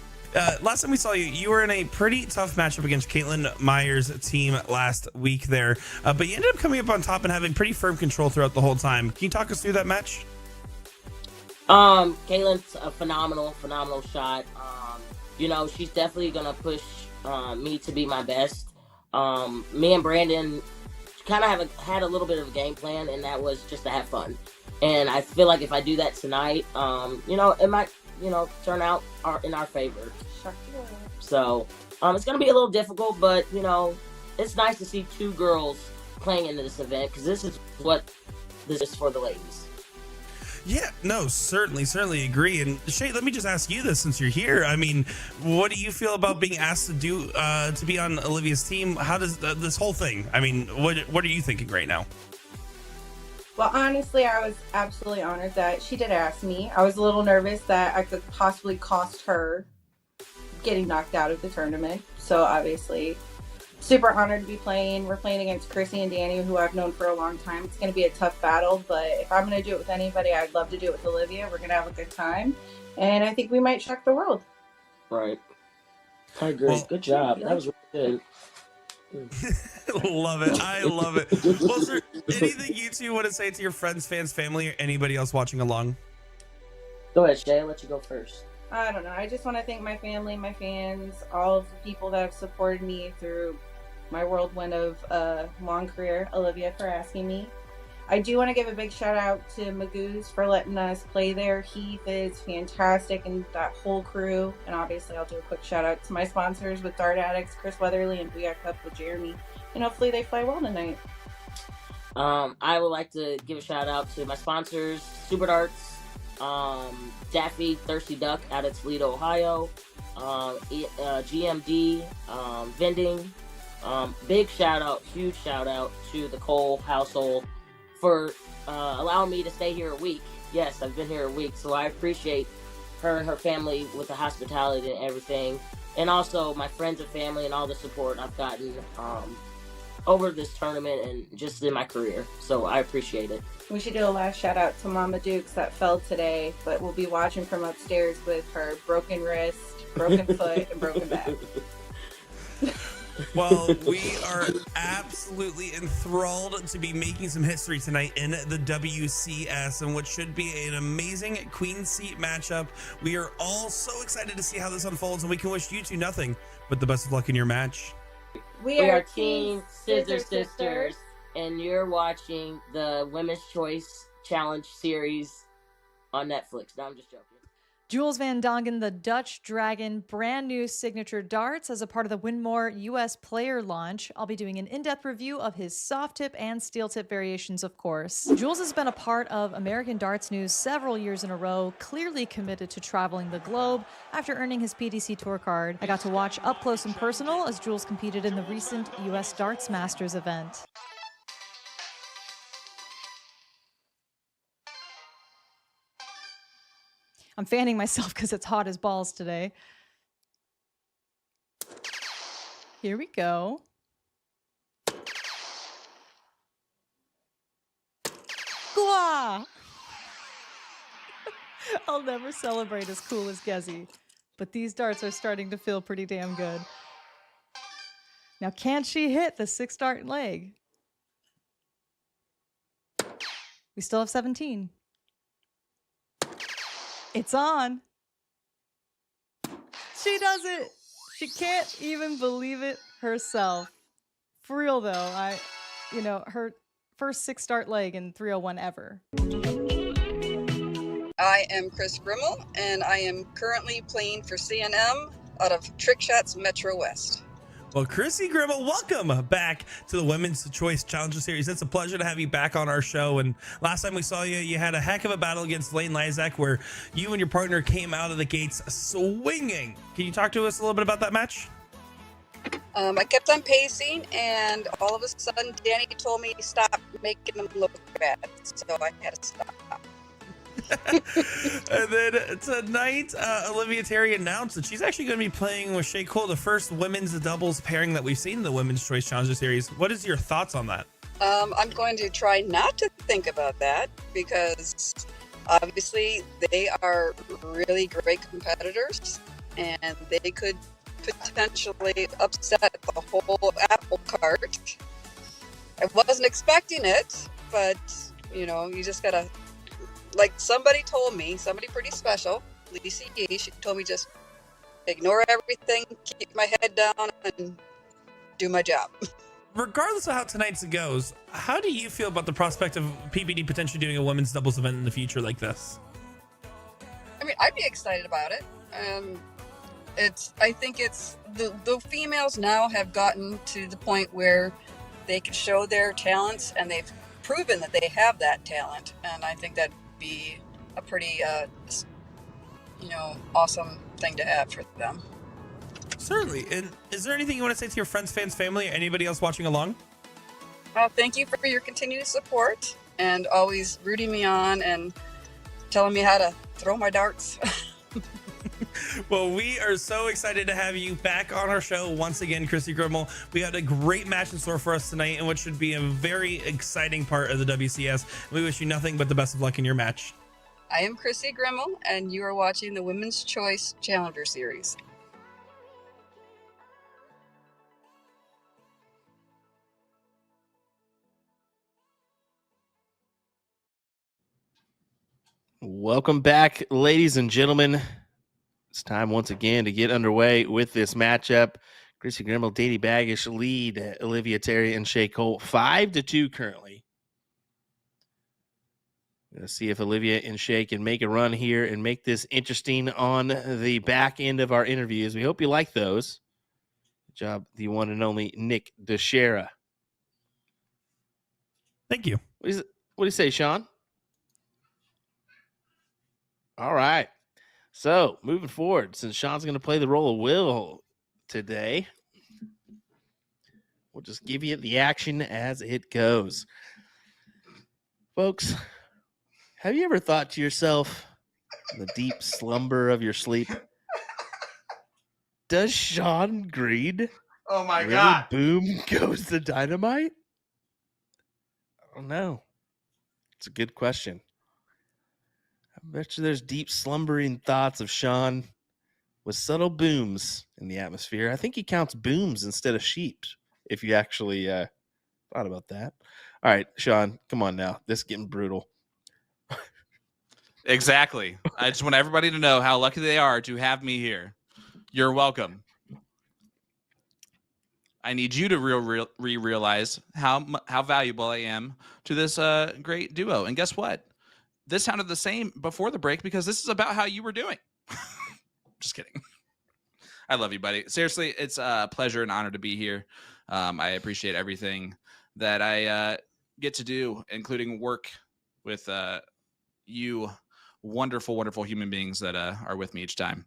Last time we saw you, you were in a pretty tough matchup against Caitlin Meyer's team last week there, but you ended up coming up on top and having pretty firm control throughout the whole time. Can you talk us through that match?
Caitlin's a phenomenal shot. You know, she's definitely gonna push me to be my best. Me and Brandon kind of had a little bit of a game plan, and that was just to have fun. And I feel like if I do that tonight, you know, it might, you know, turn out in our favor. So it's going to be a little difficult, but, you know, it's nice to see two girls playing in this event because this is what this is for the ladies.
Yeah, no, certainly agree. And Shay, let me just ask you this since you're here. I mean, what do you feel about being asked to do to be on Olivia's team? How does this whole thing? I mean, what are you thinking right now?
Well, honestly, I was absolutely honored that she did ask me. I was a little nervous that I could possibly cost her getting knocked out of the tournament. So obviously, super honored to be playing. We're playing against Krissi and Danny, who I've known for a long time. It's going to be a tough battle, but if I'm going to do it with anybody, I'd love to do it with Olivia. We're going to have a good time, and I think we might shock the world.
Right. I agree. Well, good job. That was really good.
Love it. I love it. Well, is there anything you two want to say to your friends, fans, family, or anybody else watching along?
Go ahead, Shay. I'll let you go first.
I don't know. I just want to thank my family, my fans, all of the people that have supported me through my whirlwind of a long career. Olivia for asking me. I do want to give a big shout out to Magoo's for letting us play there. Heath is fantastic and that whole crew. And obviously I'll do a quick shout out to my sponsors with Dart Addicts, Chris Weatherly, and We Got Cup with Jeremy. And hopefully they fly well tonight.
I would like to give a shout out to my sponsors, Super Darts, Daffy Thirsty Duck out of Toledo, Ohio, GMD Vending. Big shout out, huge shout out to the Cole household for allowing me to stay here a week. Yes, I've been here a week, so I appreciate her and her family with the hospitality and everything. And also my friends and family and all the support I've gotten over this tournament and just in my career. So I appreciate it.
We should do a last shout out to Mama Dukes that fell today, but we'll be watching from upstairs with her broken wrist, broken foot, and broken back.
Well, we are absolutely enthralled to be making some history tonight in the WCS and what should be an amazing Queen Seat matchup. We are all so excited to see how this unfolds, and we can wish you two nothing but the best of luck in your match.
We are Team Scissor Sisters, and you're watching the Women's Choice Challenge series on Netflix. No, I'm just joking.
Jules Van Dongen, the Dutch Dragon, brand new signature darts as a part of the Winmore US player launch. I'll be doing an in-depth review of his soft tip and steel tip variations, of course. Jules has been a part of American darts news several years in a row, clearly committed to traveling the globe after earning his PDC Tour card. I got to watch up close and personal as Jules competed in the recent US Darts Masters event. I'm fanning myself because it's hot as balls today. Here we go. Gua! I'll never celebrate as cool as Gezi, but these darts are starting to feel pretty damn good. Now, can she hit the 6-dart leg? We still have 17. It's on. She does it. She can't even believe it herself. For real though, her first 6-dart leg in 301 ever.
I am Chris Grimal, and I am currently playing for CNM out of Trick Shots Metro West.
Well, Krissi Grimal, welcome back to the Women's Choice Challenger Series. It's a pleasure to have you back on our show. And last time we saw you, you had a heck of a battle against Lane Lizak where you and your partner came out of the gates swinging. Can you talk to us a little bit about that match?
I kept on pacing, and all of a sudden, Danny told me to stop making them look bad. So I had to stop.
And then tonight, Olivia Terry announced that she's actually going to be playing with Shea Cole, the first women's doubles pairing that we've seen in the Women's Choice Challenger Series. What is your thoughts on that?
I'm going to try not to think about that because obviously they are really great competitors, and they could potentially upset the whole apple cart. I wasn't expecting it, but you just gotta. Like somebody told me, somebody pretty special, Lisa Yee, she told me just ignore everything, keep my head down, and do my job.
Regardless of how tonight's goes, how do you feel about the prospect of PPD potentially doing a women's doubles event in the future like this?
I mean, I'd be excited about it. I think it's the females now have gotten to the point where they can show their talents, and they've proven that they have that talent, and I think that'd be a pretty awesome thing to have for them.
Certainly. And is there anything you want to say to your friends, fans, family, or anybody else watching along?
Well, thank you for your continued support and always rooting me on and telling me how to throw my darts.
Well, we are so excited to have you back on our show once again, Krissi Grimal. We got a great match in store for us tonight, and what should be a very exciting part of the WCS. We wish you nothing but the best of luck in your match.
I am Krissi Grimal, and you are watching the Women's Choice Challenger Series.
Welcome back, ladies and gentlemen. It's time once again to get underway with this matchup. Krissi Grimal, Danny Baggish lead Olivia Terry and Shea Cole 5-2 currently. Going to see if Olivia and Shea can make a run here and make this interesting on the back end of our interviews. We hope you like those. Good job, the one and only Nick DeShera.
Thank you.
What do you say, Sean? All right. So, moving forward, since Sean's going to play the role of Will today, we'll just give you the action as it goes. Folks, have you ever thought to yourself, in the deep slumber of your sleep, does Sean Green
Oh my
really
God.
boom goes the dynamite? I don't know. It's a good question. I bet you there's deep slumbering thoughts of Sean with subtle booms in the atmosphere. I think he counts booms instead of sheep, if you actually thought about that. All right, Sean, come on now. This is getting brutal.
Exactly. I just want everybody to know how lucky they are to have me here. You're welcome. I need you to realize how valuable I am to this great duo. And guess what? This sounded the same before the break because this is about how you were doing. Just kidding. I love you, buddy. Seriously, it's a pleasure and honor to be here. I appreciate everything that I get to do, including work with you wonderful, wonderful human beings that are with me each time.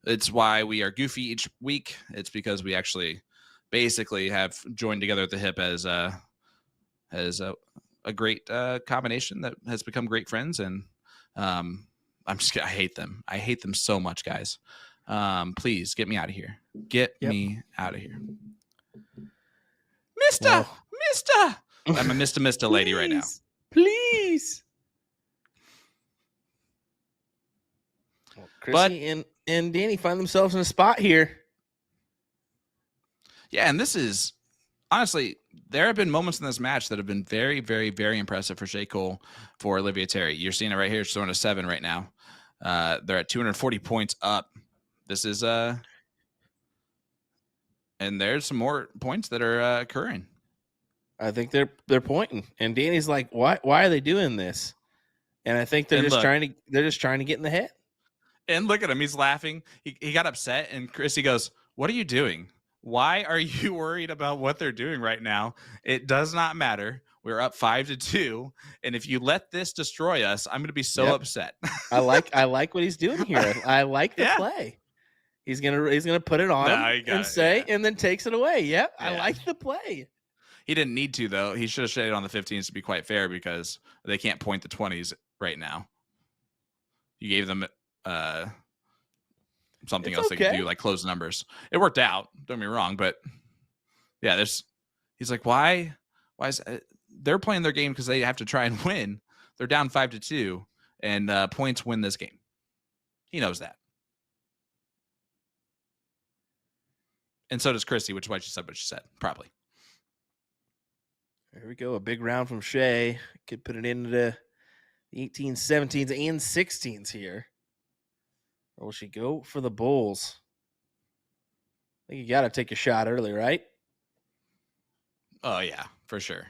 It's why we are goofy each week. It's because we actually basically have joined together at the hip as a great combination that has become great friends. And I hate them. I hate them so much, guys. Please get me out of here. Get me out of here. Mister. I'm a Mr. Lady right now.
Please. Well, Krissi and Danny find themselves in a spot here.
Yeah, and this is honestly, there have been moments in this match that have been very, very, very impressive for J. Cole, for Olivia Terry. You're seeing it right here. She's throwing a 7 right now. They're at 240 points up. This is and there's some more points that are occurring.
I think they're pointing, and Danny's like, "Why are they doing this?" And I think they're just trying to get in the head.
And look at him; he's laughing. He got upset, and Krissi goes, "What are you doing? Why are you worried about what they're doing right now? It does not matter. We're up 5-2, and if you let this destroy us, I'm going to be so upset."
I like what he's doing here. I like the play. He's gonna put it on him and then takes it away. Yep, I like the play.
He didn't need to, though. He should have stayed on the 15s to be quite fair, because they can't point the 20s right now. You gave them something else they could do, like close numbers. It worked out. Don't get me wrong, but yeah, he's like, why is they're playing their game because they have to try and win. They're down 5-2, and points win this game. He knows that. And so does Krissi, which is why she said what she said, probably.
There we go. A big round from Shea. Could put it into the 18s, 17s, and 16s here. Or will she go for the Bulls? I think you got to take a shot early, right?
Oh, yeah, for sure.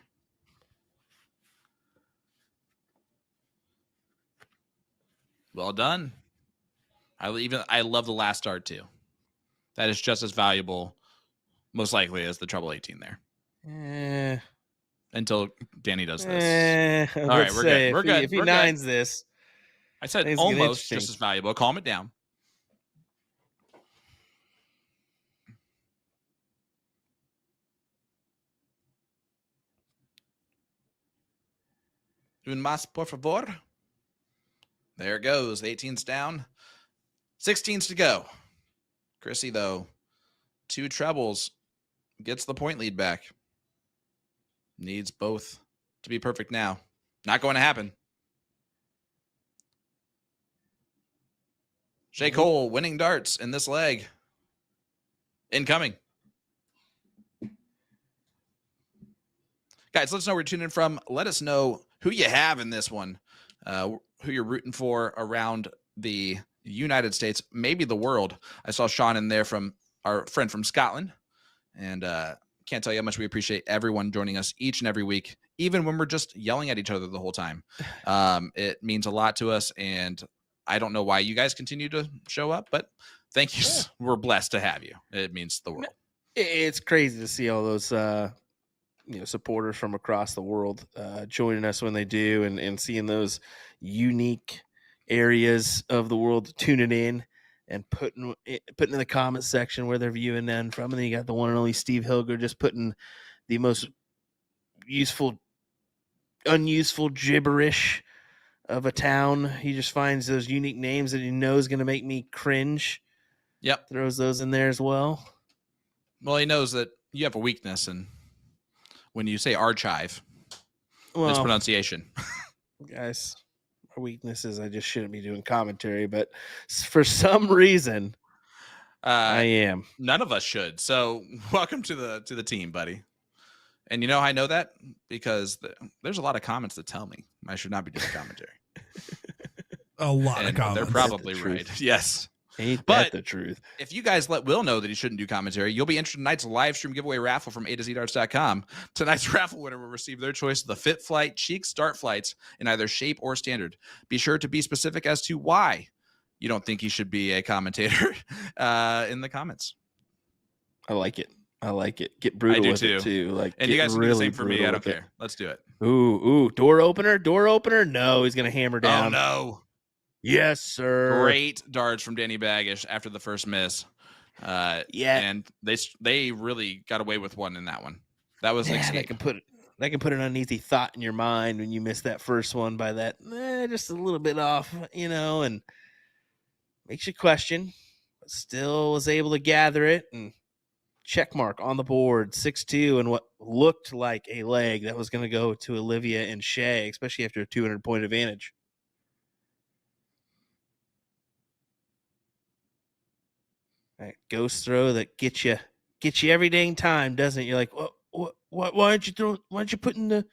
Well done. I love the last start, too. That is just as valuable, most likely, as the treble 18 there. Until Danny does this. All right, we're good. We're good.
If he nines this.
I said almost just as valuable. Calm it down. Un más, por favor. There it goes. The 18's down. 16's to go. Krissi, though, 2 trebles, gets the point lead back. Needs both to be perfect now. Not going to happen. J. Cole winning darts in this leg. Incoming. Guys, let us know where you're tuning in from. Let us know who you have in this one, who you're rooting for around the United States, maybe the world. I saw Sean in there from our friend from Scotland, and can't tell you how much we appreciate everyone joining us each and every week, even when we're just yelling at each other the whole time. It means a lot to us, and I don't know why you guys continue to show up, but thank you. Yeah. We're blessed to have you. It means the world.
It's crazy to see all those supporters from across the world joining us when they do, and seeing those unique areas of the world tuning in and putting in the comment section where they're viewing them from. And then you got the one and only Steve Hilger just putting the most unuseful gibberish of a town. He just finds those unique names that he knows going to make me cringe.
Yep.
Throws those in there as well.
Well, he knows that you have a weakness, and when you say archive, it's pronunciation.
Guys, my weakness is I just shouldn't be doing commentary, but for some reason, I am.
None of us should. So welcome to the team, buddy. And you know how I know that? Because there's a lot of comments that tell me I should not be doing commentary.
A lot of comments.
They're probably right. Yes.
Ain't
But
that the truth?
if you guys let Will know that he shouldn't do commentary, you'll be entered in tonight's live stream giveaway raffle from A2ZDarts.com. Tonight's raffle winner will receive their choice of the Fit Flight Cheeks Dart Flights in either shape or standard. Be sure to be specific as to why you don't think he should be a commentator in the comments.
I like it. Get brutal with it too. Like,
and you guys can do the
really
same for me. I don't care.
it.
Let's do it.
Ooh, door opener. No, he's gonna hammer down.
Oh no.
Yes, sir.
Great darts from Danny Baggish after the first miss.
Yeah,
and they really got away with one in that one. That was
that can put an uneasy thought in your mind when you miss that first one by that just a little bit off, and makes you question. But still was able to gather it and check mark on the board, 6-2, and what looked like a leg that was going to go to Olivia and Shay, especially after a 200-point advantage. All right, ghost throw that gets you every dang time, doesn't it? You're like, what? Why aren't you putting the?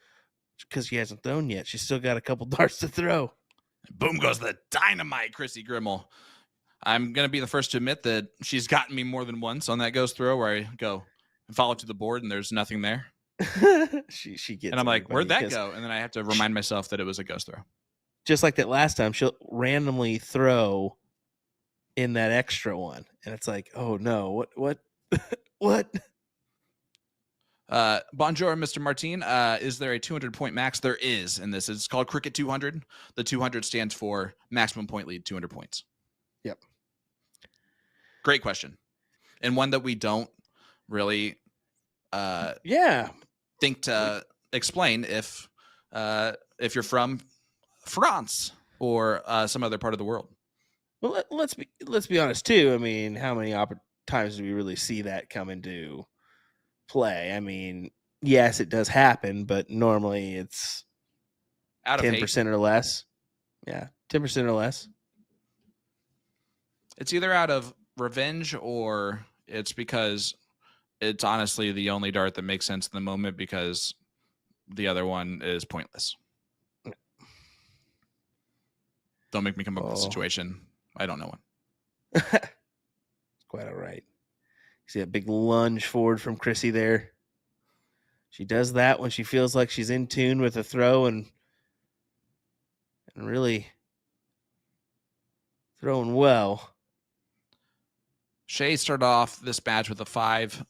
Because she hasn't thrown yet. She's still got a couple darts to throw.
Boom goes the dynamite, Krissi Grimal. I'm going to be the first to admit that she's gotten me more than once on that ghost throw where I go and follow to the board and there's nothing there.
she gets,
and I'm like, where'd that go? And then I have to remind myself that it was a ghost throw.
Just like that last time, she'll randomly throw in that extra one, and it's like, oh no, what?
Bonjour, Mr. Martin. Is there a 200-point max? There is in this. It's called Cricket 200. The 200 stands for maximum point lead, 200 points.
Yep.
Great question, and one that we don't really think to explain if you're from France or some other part of the world.
Well, let's be honest too. I mean, how many times do we really see that come into play? I mean, yes, it does happen, but normally it's
out of
10% or less. Yeah, 10% or less.
It's either out of revenge or it's because it's honestly the only dart that makes sense in the moment because the other one is pointless. Don't make me come up with a situation. I don't know one.
It's quite all right. See that big lunge forward from Krissi there. She does that when she feels like she's in tune with the throw and really throwing well.
Shay started off this match with a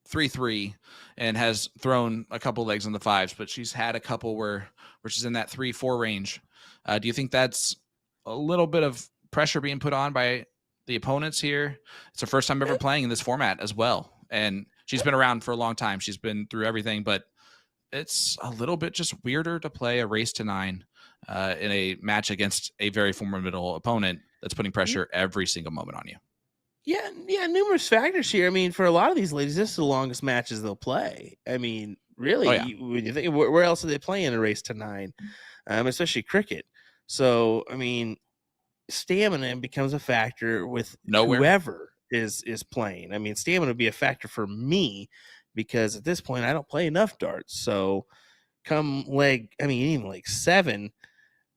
5-3-3 and has thrown a couple legs on the fives, but she's had a couple where she's in that 3-4 range. Do you think that's a little bit of pressure being put on by the opponents here? It's her first time ever playing in this format as well. And she's been around for a long time. She's been through everything, but it's a little bit just weirder to play a race to 9 in a match against a very formidable opponent that's putting pressure every single moment on you.
Yeah, numerous factors here. I mean, for a lot of these ladies, this is the longest matches they'll play. I mean, really, when you think, where else are they playing in a race to 9? Especially cricket. So, I mean, stamina becomes a factor with whoever is playing. I mean, stamina would be a factor for me because at this point, I don't play enough darts. So, come even like 7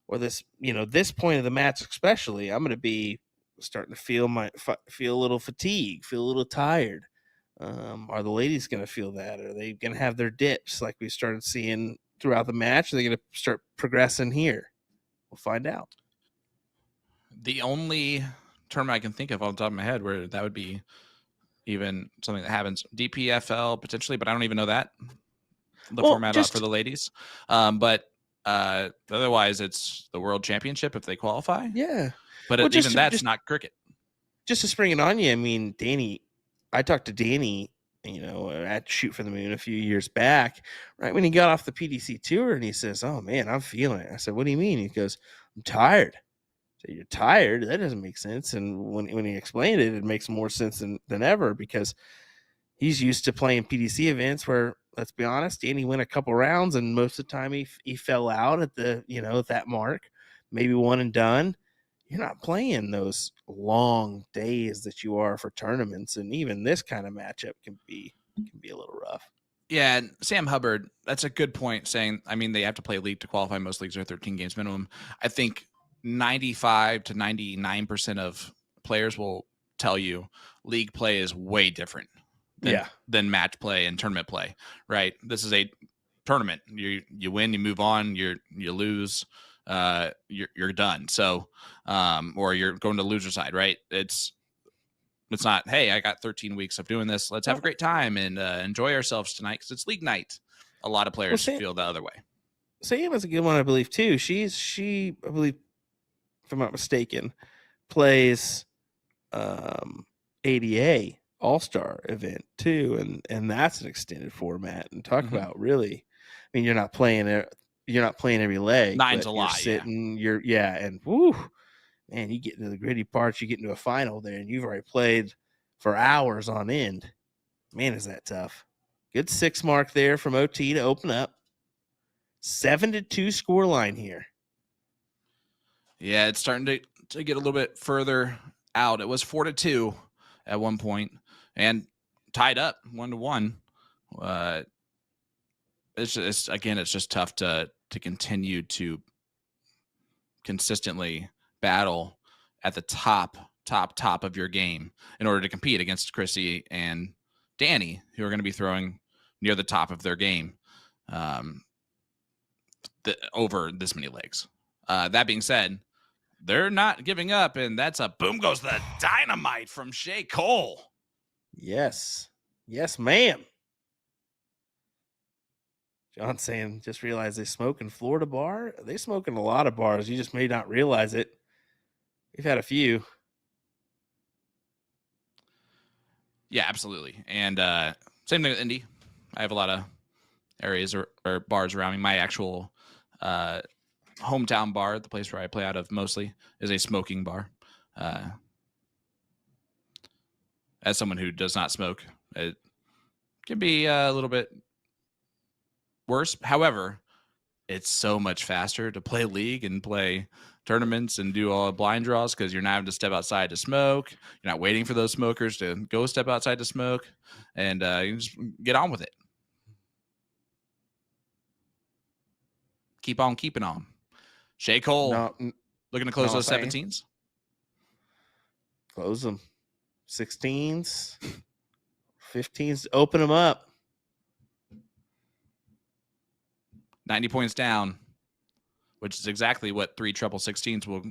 or this point of the match, especially, I'm going to be starting to feel a little fatigue, feel a little tired. Are the ladies going to feel that? Are they going to have their dips like we started seeing throughout the match? Are they going to start progressing here? We'll find out.
The only tournament I can think of off the top of my head where that would be even something that happens, DPFL potentially, but I don't even know that format for the ladies. But otherwise, it's the World Championship if they qualify.
Yeah,
but that's not cricket.
Just to spring it on you, I mean, I talked to Danny, at Shoot for the Moon a few years back, right when he got off the PDC tour, and he says, "Oh man, I'm feeling it." I said, "What do you mean?" He goes, "I'm tired." I said, "You're tired? That doesn't make sense." And when he explained it, it makes more sense than ever because he's used to playing PDC events where, let's be honest, Danny went a couple rounds, and most of the time he fell out at the at that mark, maybe one and done. you're not playing those long days that you are for tournaments, and even this kind of matchup can be a little rough.
Yeah, and Sam Hubbard, that's a good point, saying, I mean, they have to play league to qualify. Most leagues are 13 games minimum. I think 95 to 99% of players will tell you league play is way different than match play and tournament play, right? This is a tournament. You win, you move on, you lose, you're done. So, or you're going to the loser side, right? It's not, hey, I got 13 weeks of doing this. Let's have a great time and enjoy ourselves tonight because it's league night. A lot of players feel the other way.
Sam is a good one, I believe, too. She, I believe, if I'm not mistaken, plays ADA All-Star event too, and that's an extended format. And talk about really, I mean, you're not playing every leg.
Nine's a lot.
You're sitting, and woo, man, you get into the gritty parts, you get into a final there, and you've already played for hours on end. Man, is that tough. Good 6 mark there from OT to open up. 7-2 score line here.
Yeah, it's starting to get a little bit further out. It was 4-2 at one point and tied up 1-1. It's just tough to continue to consistently battle at the top of your game in order to compete against Krissi and Danny, who are going to be throwing near the top of their game over this many legs. That being said, they're not giving up, and that's a boom goes the dynamite from Shea Cole.
Yes, ma'am. John saying, just realized they smoke in Florida bar. They smoke in a lot of bars. You just may not realize it. We've had a few.
Yeah, absolutely. And same thing with Indy. I have a lot of areas or bars around me. My actual hometown bar, the place where I play out of mostly, is a smoking bar. As someone who does not smoke, it can be a little bit worse. However, it's so much faster to play league and play tournaments and do all the blind draws because you're not having to step outside to smoke. You're not waiting for those smokers to go step outside to smoke, and you just get on with it. Keep on keeping on. Shea Cole looking to close those 17s.
Close them. 16s, 15s, open them up.
90 points down, which is exactly what 3 treble 16s will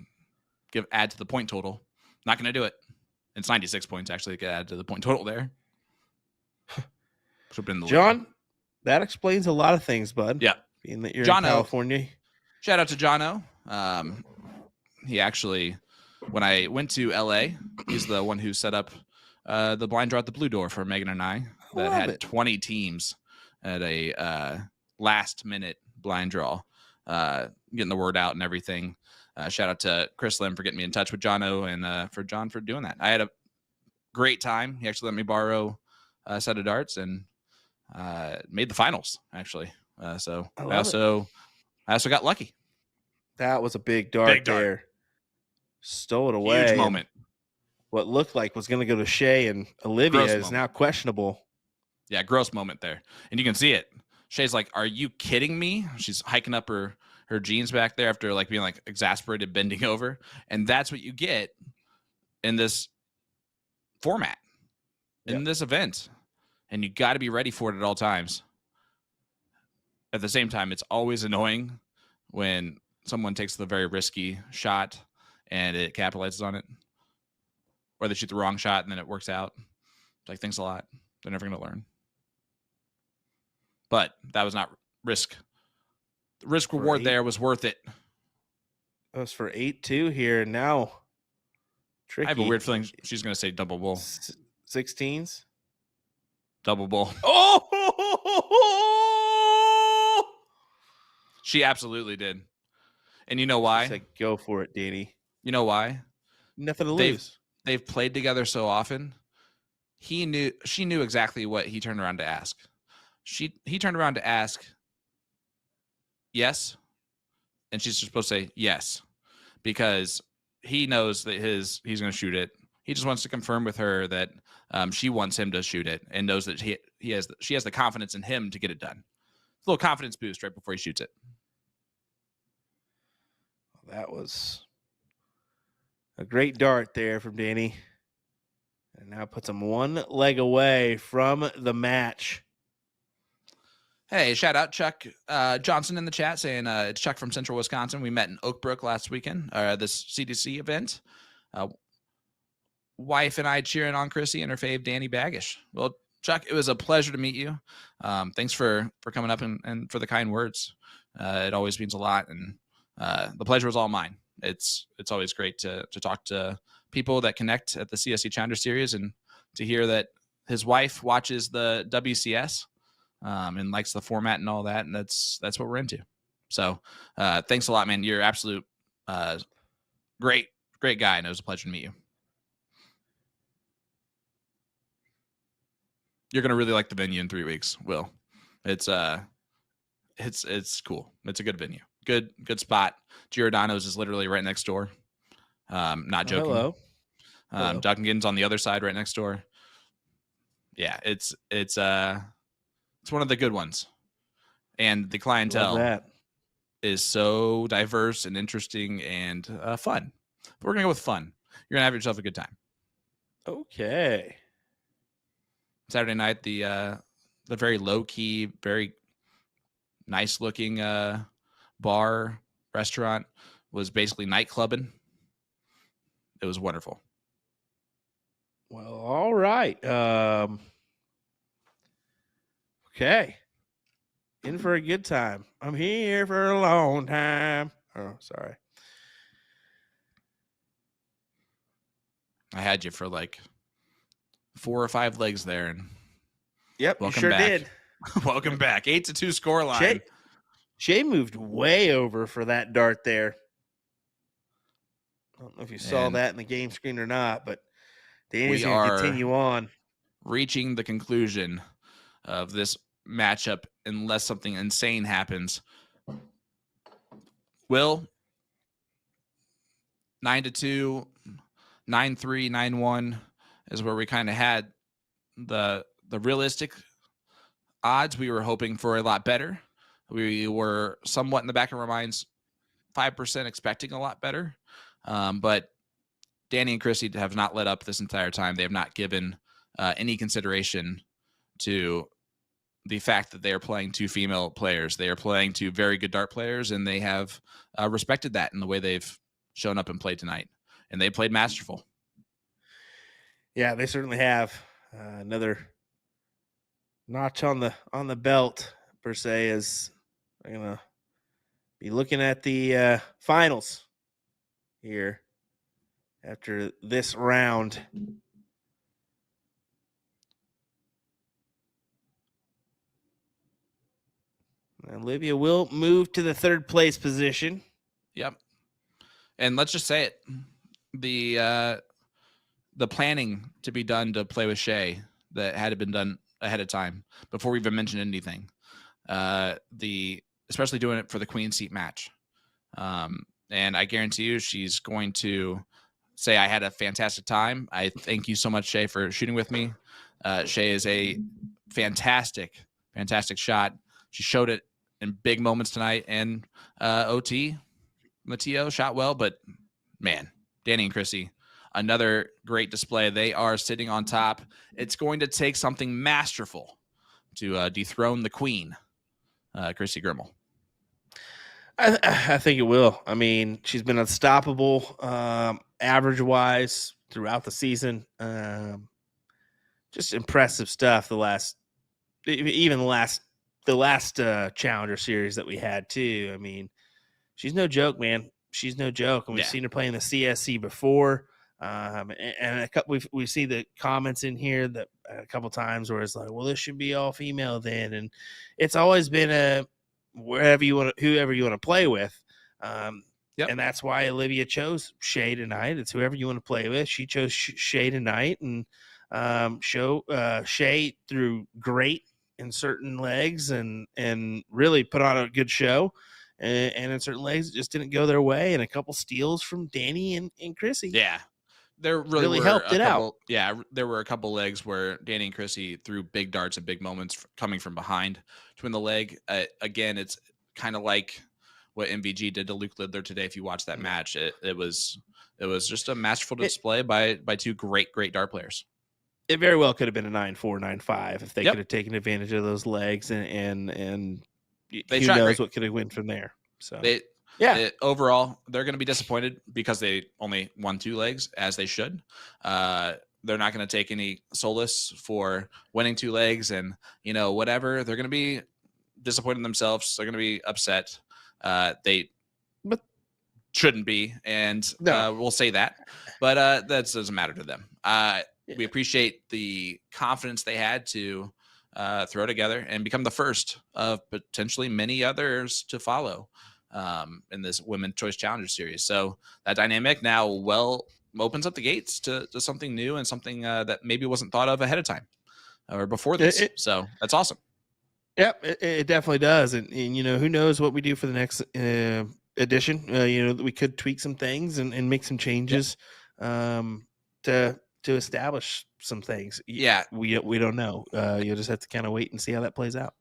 add to the point total. Not going to do it. It's 96 points actually to add to the point total there.
John, that explains a lot of things, bud.
Yeah.
Being that you're in California.
Shout out to Jono. He actually, when I went to LA, he's the one who set up the blind draw at the Blue Door for Megan and I that had 20 teams at a last minute blind draw, getting the word out and everything. Shout out to Chris Lim for getting me in touch with Jono and for John for doing that. I had a great time. He actually let me borrow a set of darts and made the finals actually. So I also got lucky.
That was a big dart there. Stole it away.
Huge moment.
What looked like was going to go to Shea and Olivia is now questionable.
Yeah, gross moment there. And you can see it. Shay's like, are you kidding me? She's hiking up her jeans back there after like being like exasperated, bending over. And that's what you get in this format, in this event. And you got to be ready for it at all times. At the same time, it's always annoying when someone takes the very risky shot and it capitalizes on it. Or they shoot the wrong shot and then it works out. It's like, thanks a lot. They're never going to learn. But that was not risk. The risk reward there was worth it.
That was for 8-2 here. And now, tricky.
I have a weird feeling she's going to say double bull.
16s?
Double bull.
Oh!
She absolutely did. And you know why?
She said, go for it, Danny.
You know why?
Nothing to lose.
They've played together so often. She knew exactly what he turned around to ask. He turned around to ask, yes, and she's supposed to say yes, because he knows that he's going to shoot it. He just wants to confirm with her that she wants him to shoot it and knows that she has the confidence in him to get it done. A little confidence boost right before he shoots it.
That was a great dart there from Danny. And now puts him one leg away from the match.
Hey, shout out Chuck Johnson in the chat saying it's Chuck from Central Wisconsin. We met in Oak Brook last weekend, this CDC event. Wife and I cheering on Krissi and her fave, Danny Baggish. Well, Chuck, it was a pleasure to meet you. Thanks for coming up and for the kind words. It always means a lot, and the pleasure was all mine. It's always great to talk to people that connect at the CSC Challenger Series and to hear that his wife watches the WCS and likes the format and all that, and that's what we're into. So thanks a lot, man. You're absolute great guy, and it was a pleasure to meet you. You're gonna really like the venue in 3 weeks, Will. It's cool. It's a good venue. Good spot. Giordano's is literally right next door. Not joking.
Hello.
Duncan's on the other side right next door. Yeah, it's one of the good ones. And the clientele is so diverse and interesting and fun. But we're gonna go with fun. You're gonna have yourself a good time.
Okay.
Saturday night, the very low key, very nice looking bar restaurant was basically nightclubbing. It was wonderful.
Well, all right. Okay. In for a good time. I'm here for a long time. Oh, sorry.
I had you for like 4 or 5 legs there, and
yep,
welcome
you sure
back.
did.
Welcome back. 8-2 scoreline.
Shay moved way over for that dart there. I don't know if you saw that in the game screen or not, but Danny's going to continue on.
Reaching the conclusion of this matchup unless something insane happens. Will, 9-2, 9-3, 9-1 is where we kind of had the realistic odds. We were hoping for a lot better. We were somewhat in the back of our minds, 5% expecting a lot better. But Danny and Krissi have not let up this entire time. They have not given any consideration to the fact that they are playing 2 female players. They are playing 2 very good dart players, and they have respected that in the way they've shown up and played tonight. And they played masterful.
Yeah, they certainly have. Another notch on the belt, per se, is I'm going to be looking at the finals here after this round. Olivia will move to the 3rd place position.
Yep. And let's just say it. The planning to be done to play with Shay that had been done ahead of time before we even mentioned anything. Especially doing it for the queen seat match. And I guarantee you she's going to say, I had a fantastic time. I thank you so much, Shay, for shooting with me. Shay is a fantastic shot. She showed it in big moments tonight, and OT, Matteo shot well, but man, Danny and Krissi, another great display. They are sitting on top. It's going to take something masterful to dethrone the queen, Krissi Grimal.
I think it will. I mean, she's been unstoppable, average-wise, throughout the season. Just impressive stuff. The last Challenger Series that we had too. I mean, she's no joke, man. She's no joke, and we've seen her play in the CSC before. And we've seen the comments in here that a couple times where it's like, well, this should be all female then, and it's always been whoever you want to play with. And that's why Olivia chose Shay tonight. It's whoever you want to play with. She chose Shay tonight, and Shay threw great in certain legs and really put on a good show. and in certain legs it just didn't go their way, and a couple steals from Danny and Krissi.
Yeah. There really were
helped
a
it out.
couple. Yeah, there were a couple legs where Danny and Krissi threw big darts at big moments coming from behind to win the leg. Again, it's kind of like what MVG did to Luke Lidler today. If you watch that match, it was just a masterful display by two great dart players.
It very well could have been a 9-4, 9-5 if they
Yep.
could have taken advantage of those legs, and
They
who
shot
knows
great.
what could have went from there. So
Overall, they're going to be disappointed because they only won 2 legs, as they should. They're not going to take any solace for winning 2 legs and, whatever. They're going to be disappointed in themselves. They're going to be upset. They shouldn't be, and we'll say that. But that doesn't matter to them. We appreciate the confidence they had to throw together and become the first of potentially many others to follow in this Women's Choice Challenger Series. So that dynamic now opens up the gates to something new and something that maybe wasn't thought of ahead of time or before this. So that's awesome.
Yep, it definitely does. And who knows what we do for the next edition. We could tweak some things and make some changes to establish some things.
Yeah.
We don't know. You'll just have to kind of wait and see how that plays out.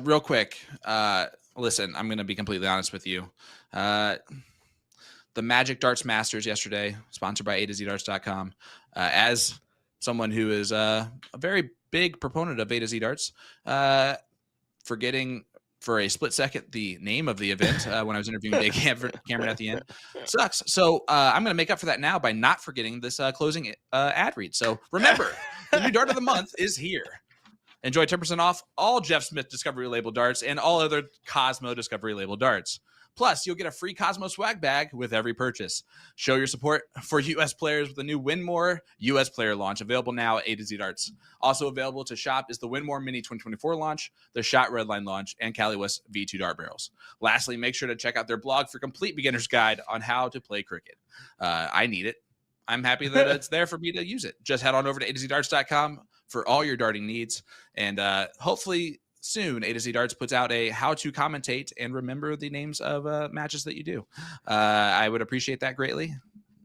Real quick, listen, I'm going to be completely honest with you. The Magic Darts Masters yesterday, sponsored by A2ZDarts.com. As someone who is a very big proponent of A to Z Darts, forgetting for a split second the name of the event when I was interviewing Dave Cameron at the end sucks. So I'm going to make up for that now by not forgetting this closing ad read. So remember, the new dart of the month is here. Enjoy 10% off all Jeff Smith Discovery Label darts and all other Cosmo Discovery Label darts. Plus, you'll get a free Cosmo swag bag with every purchase. Show your support for U.S. players with the new Win More U.S. player launch, available now at A to Z Darts. Also available to shop is the Win More Mini 2024 launch, the Shot Redline launch, and Cali West V2 dart barrels. Lastly, make sure to check out their blog for complete beginner's guide on how to play cricket. I need it. I'm happy that it's there for me to use it. Just head on over to A2ZDarts.com for all your darting needs. And hopefully soon, A to Z Darts puts out a how to commentate and remember the names of matches that you do. I would appreciate that greatly.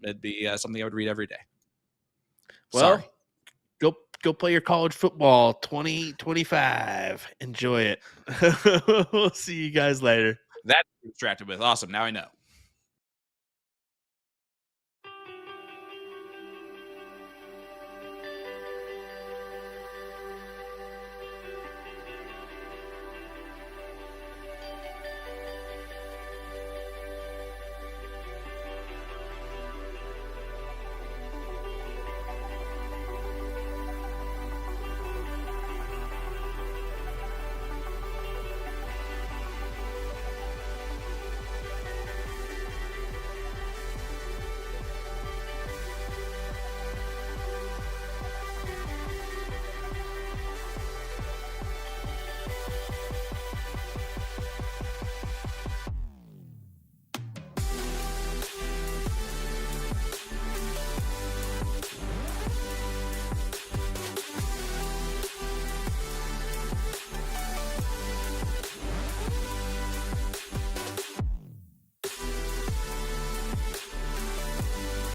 It'd be something I would read every day.
Well,
Sorry.
go play your college football 2025. Enjoy it. We'll see you guys later.
That's distracted with. Awesome. Now I know.